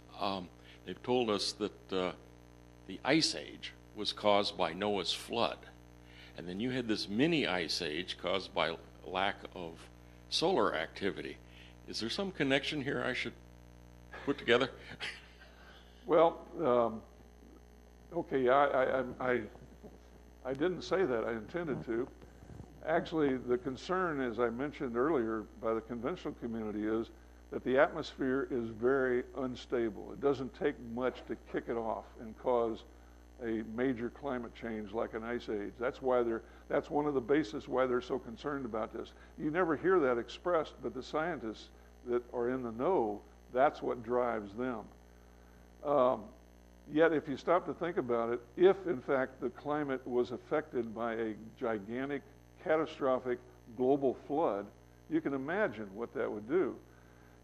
they've told us that the Ice Age was caused by Noah's flood. And then you had this mini Ice Age caused by lack of solar activity. Is there some connection here I should put together? Well, okay, I didn't say that. I intended to. Actually, the concern, as I mentioned earlier, by the conventional community is that the atmosphere is very unstable. It doesn't take much to kick it off and cause a major climate change like an ice age. That's one of the bases why they're so concerned about this. You never hear that expressed, but the scientists that are in the know, that's what drives them. Yet, if you stop to think about it, if in fact the climate was affected by a gigantic, catastrophic global flood, you can imagine what that would do.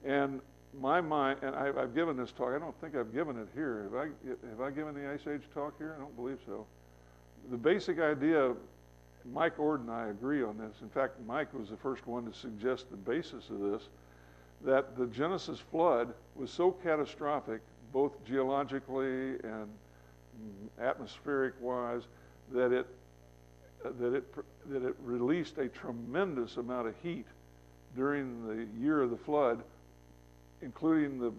And my mind, and I've given this talk, I don't think I've given it here. Have I given the Ice Age talk here? I don't believe so. The basic idea, Mike Ord and I agree on this. In fact, Mike was the first one to suggest the basis of this, that the Genesis flood was so catastrophic, both geologically and atmospheric-wise, that it released a tremendous amount of heat during the year of the flood, including the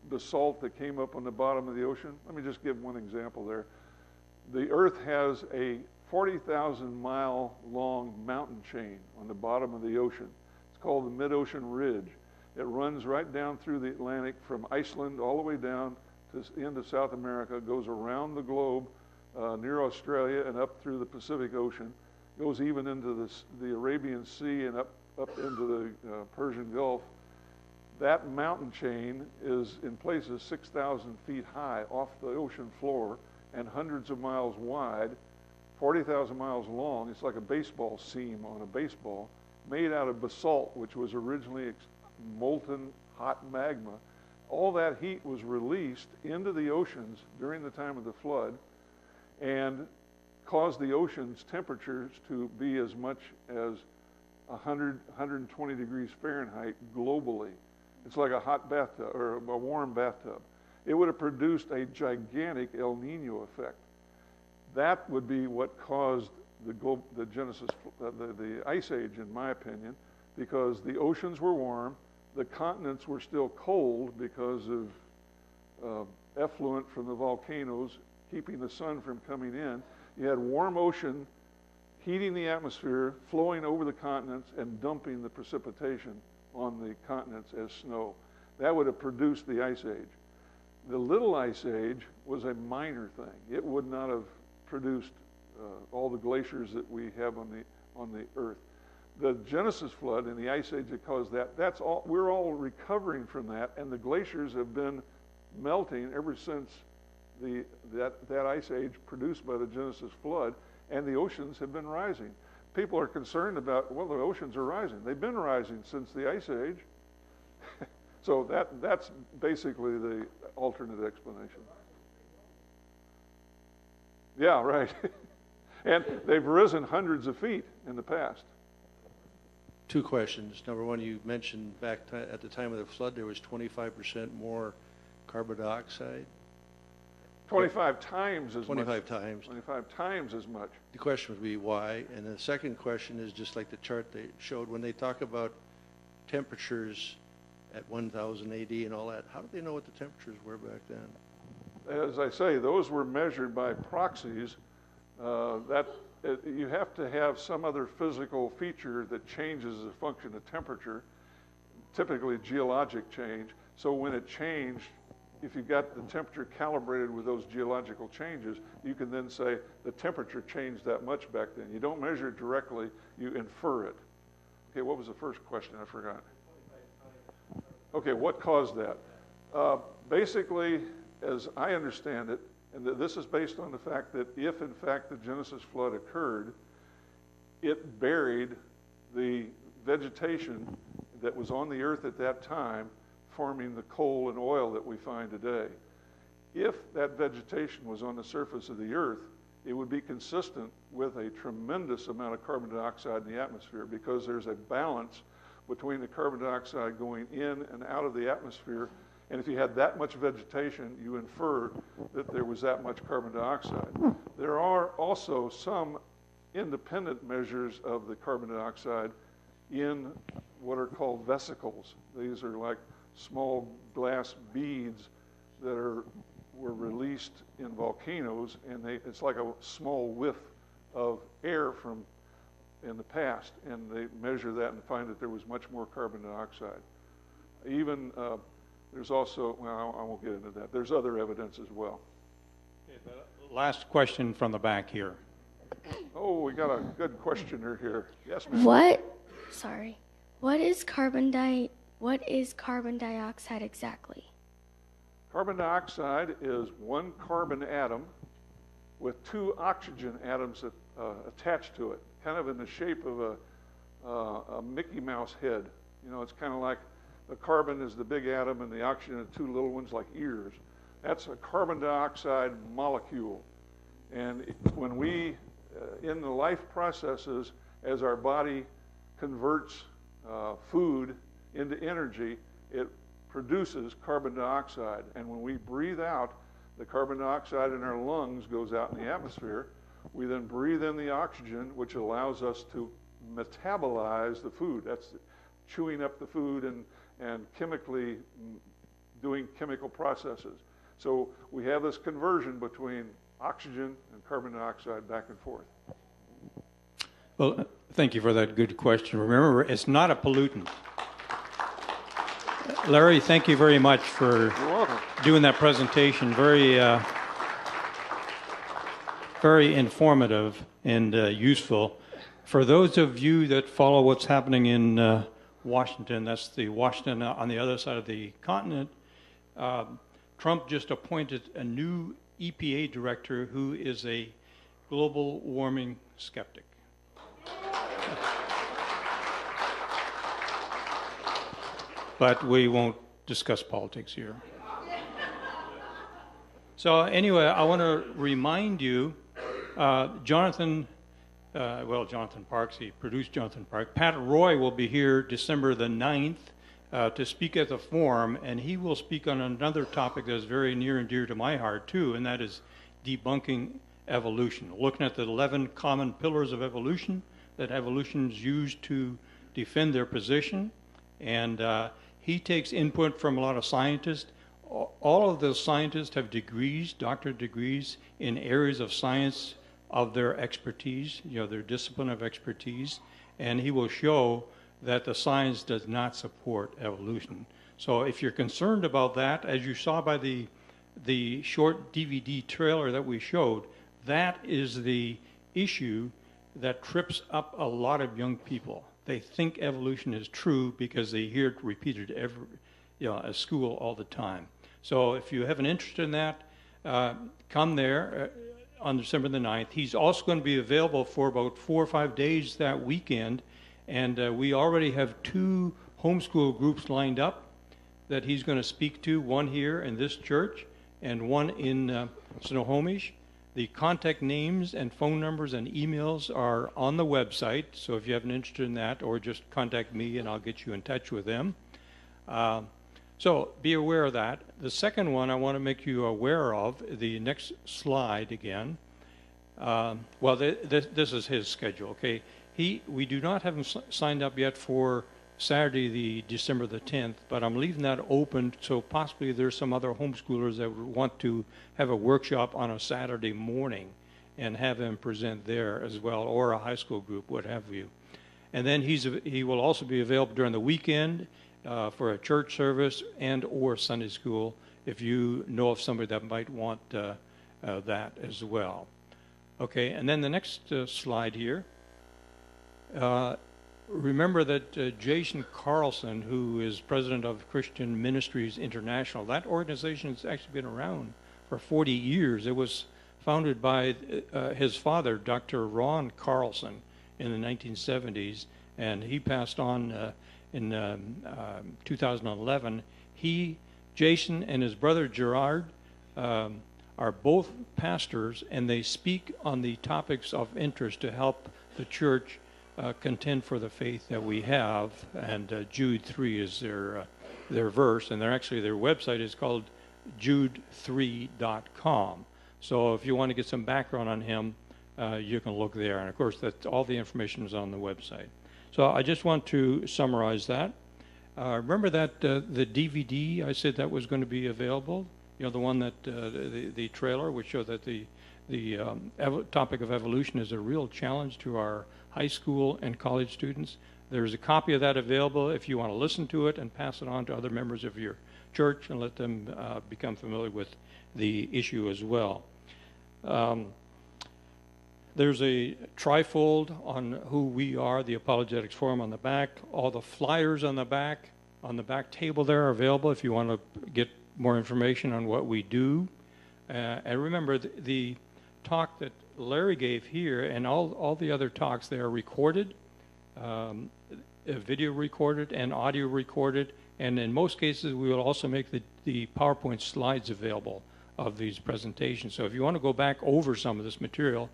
basalt that came up on the bottom of the ocean. Let me just give one example there. The Earth has a 40,000-mile long mountain chain on the bottom of the ocean. It's called the Mid-Ocean Ridge. It runs right down through the Atlantic from Iceland all the way down to the end of South America, goes around the globe near Australia and up through the Pacific Ocean, goes even into the Arabian Sea and up into the Persian Gulf. That mountain chain is in places 6,000 feet high off the ocean floor and hundreds of miles wide, 40,000 miles long. It's like a baseball seam on a baseball, made out of basalt, which was originally molten hot magma. All that heat was released into the oceans during the time of the flood and caused the ocean's temperatures to be as much as 120 degrees Fahrenheit globally. It's like a hot bathtub or a warm bathtub. It would have produced a gigantic El Nino effect. That would be what caused the Genesis, the Ice Age, in my opinion, because the oceans were warm, the continents were still cold because of effluent from the volcanoes keeping the sun from coming in. You had warm ocean heating the atmosphere, flowing over the continents, and dumping the precipitation on the continents as snow. That would have produced the Ice Age. The Little Ice Age was a minor thing. It would not have produced all the glaciers that we have on the Earth. The Genesis flood and the Ice Age that caused that, that's all, we're all recovering from that, and the glaciers have been melting ever since that Ice Age produced by the Genesis flood, and the oceans have been rising. People are concerned about, well, the oceans are rising. They've been rising since the Ice Age. So that's basically the alternate explanation. Yeah, right. And they've risen hundreds of feet in the past. Two questions. Number one, you mentioned back at the time of the flood there was 25% more carbon dioxide. 25 times as 25 much. times. 25 times as much. The question would be why? And the second question is just like the chart they showed, when they talk about temperatures at 1000 AD and all that, how do they know what the temperatures were back then? As I say, those were measured by proxies. You have to have some other physical feature that changes as a function of temperature, typically geologic change. So when it changed if you got the temperature calibrated with those geological changes, you can then say the temperature changed that much back then. You don't measure it directly, you infer it. Okay, what was the first question? I forgot. Okay, what caused that? Basically, as I understand it, and this is based on the fact that if in fact the Genesis flood occurred, it buried the vegetation that was on the earth at that time, forming the coal and oil that we find today. If that vegetation was on the surface of the earth, it would be consistent with a tremendous amount of carbon dioxide in the atmosphere, because there's a balance between the carbon dioxide going in and out of the atmosphere. And if you had that much vegetation, you infer that there was that much carbon dioxide. There are also some independent measures of the carbon dioxide in what are called vesicles. These are like small glass beads that were released in volcanoes, and it's like a small whiff of air from in the past, and they measure that and find that there was much more carbon dioxide. Even there's also, well, I won't get into that. There's other evidence as well. Okay, last question from the back here. Oh, we got a good questioner here. Yes, ma'am. What is carbon dioxide exactly? Carbon dioxide is one carbon atom with two oxygen atoms attached to it, kind of in the shape of a Mickey Mouse head. You know, it's kind of like the carbon is the big atom and the oxygen are two little ones like ears. That's a carbon dioxide molecule. And when we, in the life processes, as our body converts food into energy, it produces carbon dioxide. And when we breathe out, the carbon dioxide in our lungs goes out in the atmosphere. We then breathe in the oxygen, which allows us to metabolize the food. That's chewing up the food and chemically doing chemical processes. So we have this conversion between oxygen and carbon dioxide back and forth. Well, thank you for that good question. Remember, it's not a pollutant. Larry, thank you very much for doing that presentation. Very informative and useful. For those of you that follow what's happening in Washington, that's the Washington on the other side of the continent, Trump just appointed a new EPA director who is a global warming skeptic. But we won't discuss politics here. So anyway, I want to remind you, Jonathan Parks, he produced Jonathan Parks. Pat Roy will be here December the 9th to speak at the forum, and he will speak on another topic that is very near and dear to my heart too, and that is debunking evolution, looking at the 11 common pillars of evolution that evolution's used to defend their position. And he takes input from a lot of scientists. All of those scientists have degrees, doctorate degrees, in areas of science of their expertise, their discipline of expertise, and he will show that the science does not support evolution. So if you're concerned about that, as you saw by the short DVD trailer that we showed, that is the issue that trips up a lot of young people. They think evolution is true because they hear it repeated at school all the time. So if you have an interest in that, come there on December the 9th. He's also going to be available for about 4 or 5 days that weekend, and we already have 2 homeschool groups lined up that he's going to speak to, one here in this church and one in Snohomish. The contact names and phone numbers and emails are on the website, so if you have an interest in that, or just contact me and I'll get you in touch with them. So be aware of that. The second one I want to make you aware of, the next slide again. This is his schedule, okay? We do not have him signed up yet for Saturday, the December the 10th, but I'm leaving that open, so possibly there's some other homeschoolers that would want to have a workshop on a Saturday morning and have him present there as well, or a high school group, what have you. And then he will also be available during the weekend for a church service and or Sunday school if you know of somebody that might want that as well. Okay, and then the next slide here. Remember that Jason Carlson, who is president of Christian Ministries International, that organization has actually been around for 40 years. It was founded by his father, Dr. Ron Carlson, in the 1970s, and he passed on in 2011. Jason and his brother Gerard are both pastors, and they speak on the topics of interest to help the church contend for the faith that we have. And Jude 3 is their verse, and their website is called jude3.com. So if you want to get some background on him, you can look there. And of course, all the information is on the website. So I just want to summarize that. Remember that the DVD I said that was going to be available? You know, the one that the trailer, which showed that the topic of evolution is a real challenge to our high school and college students. There's a copy of that available if you want to listen to it and pass it on to other members of your church and let them become familiar with the issue as well. There's a trifold on who we are, the Apologetics Forum on the back. All the flyers on the back table there are available if you want to get more information on what we do. And remember, the talk that Larry gave here and all the other talks, they are recorded, video recorded and audio recorded, and in most cases we will also make the PowerPoint slides available of these presentations. So if you want to go back over some of this material,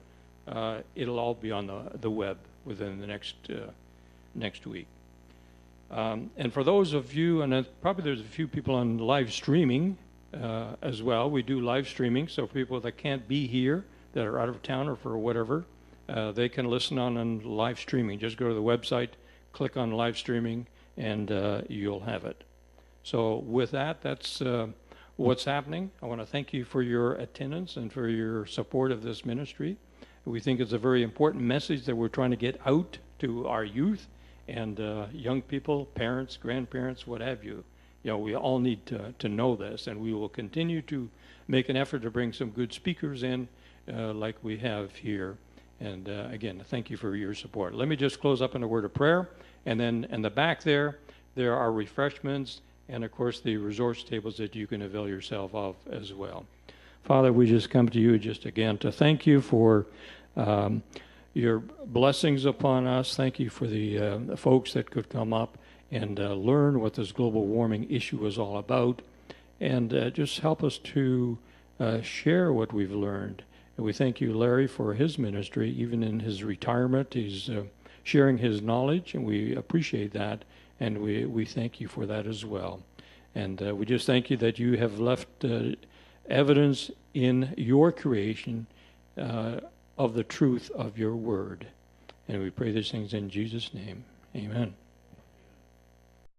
it'll all be on the web within the next week. And for those of you, and probably there's a few people on live streaming as well. We do live streaming, so for people that can't be here, that are out of town or for whatever, they can listen on live streaming. Just go to the website, click on live streaming, and you'll have it. So with that, that's what's happening. I want to thank you for your attendance and for your support of this ministry. We think it's a very important message that we're trying to get out to our youth and young people, parents, grandparents, what have you. You know, we all need to know this, and we will continue to make an effort to bring some good speakers in like we have here. And again, thank you for your support. Let me just close up in a word of prayer, and then in the back there are refreshments and, of course, the resource tables that you can avail yourself of as well. Father, we just come to you just again to thank you for your blessings upon us. Thank you for the folks that could come up and learn what this global warming issue is all about, and just help us to share what we've learned. And we thank you, Larry, for his ministry. Even in his retirement, he's sharing his knowledge, and we appreciate that, and we thank you for that as well. And we just thank you that you have left evidence in your creation of the truth of your word. And we pray these things in Jesus' name. Amen.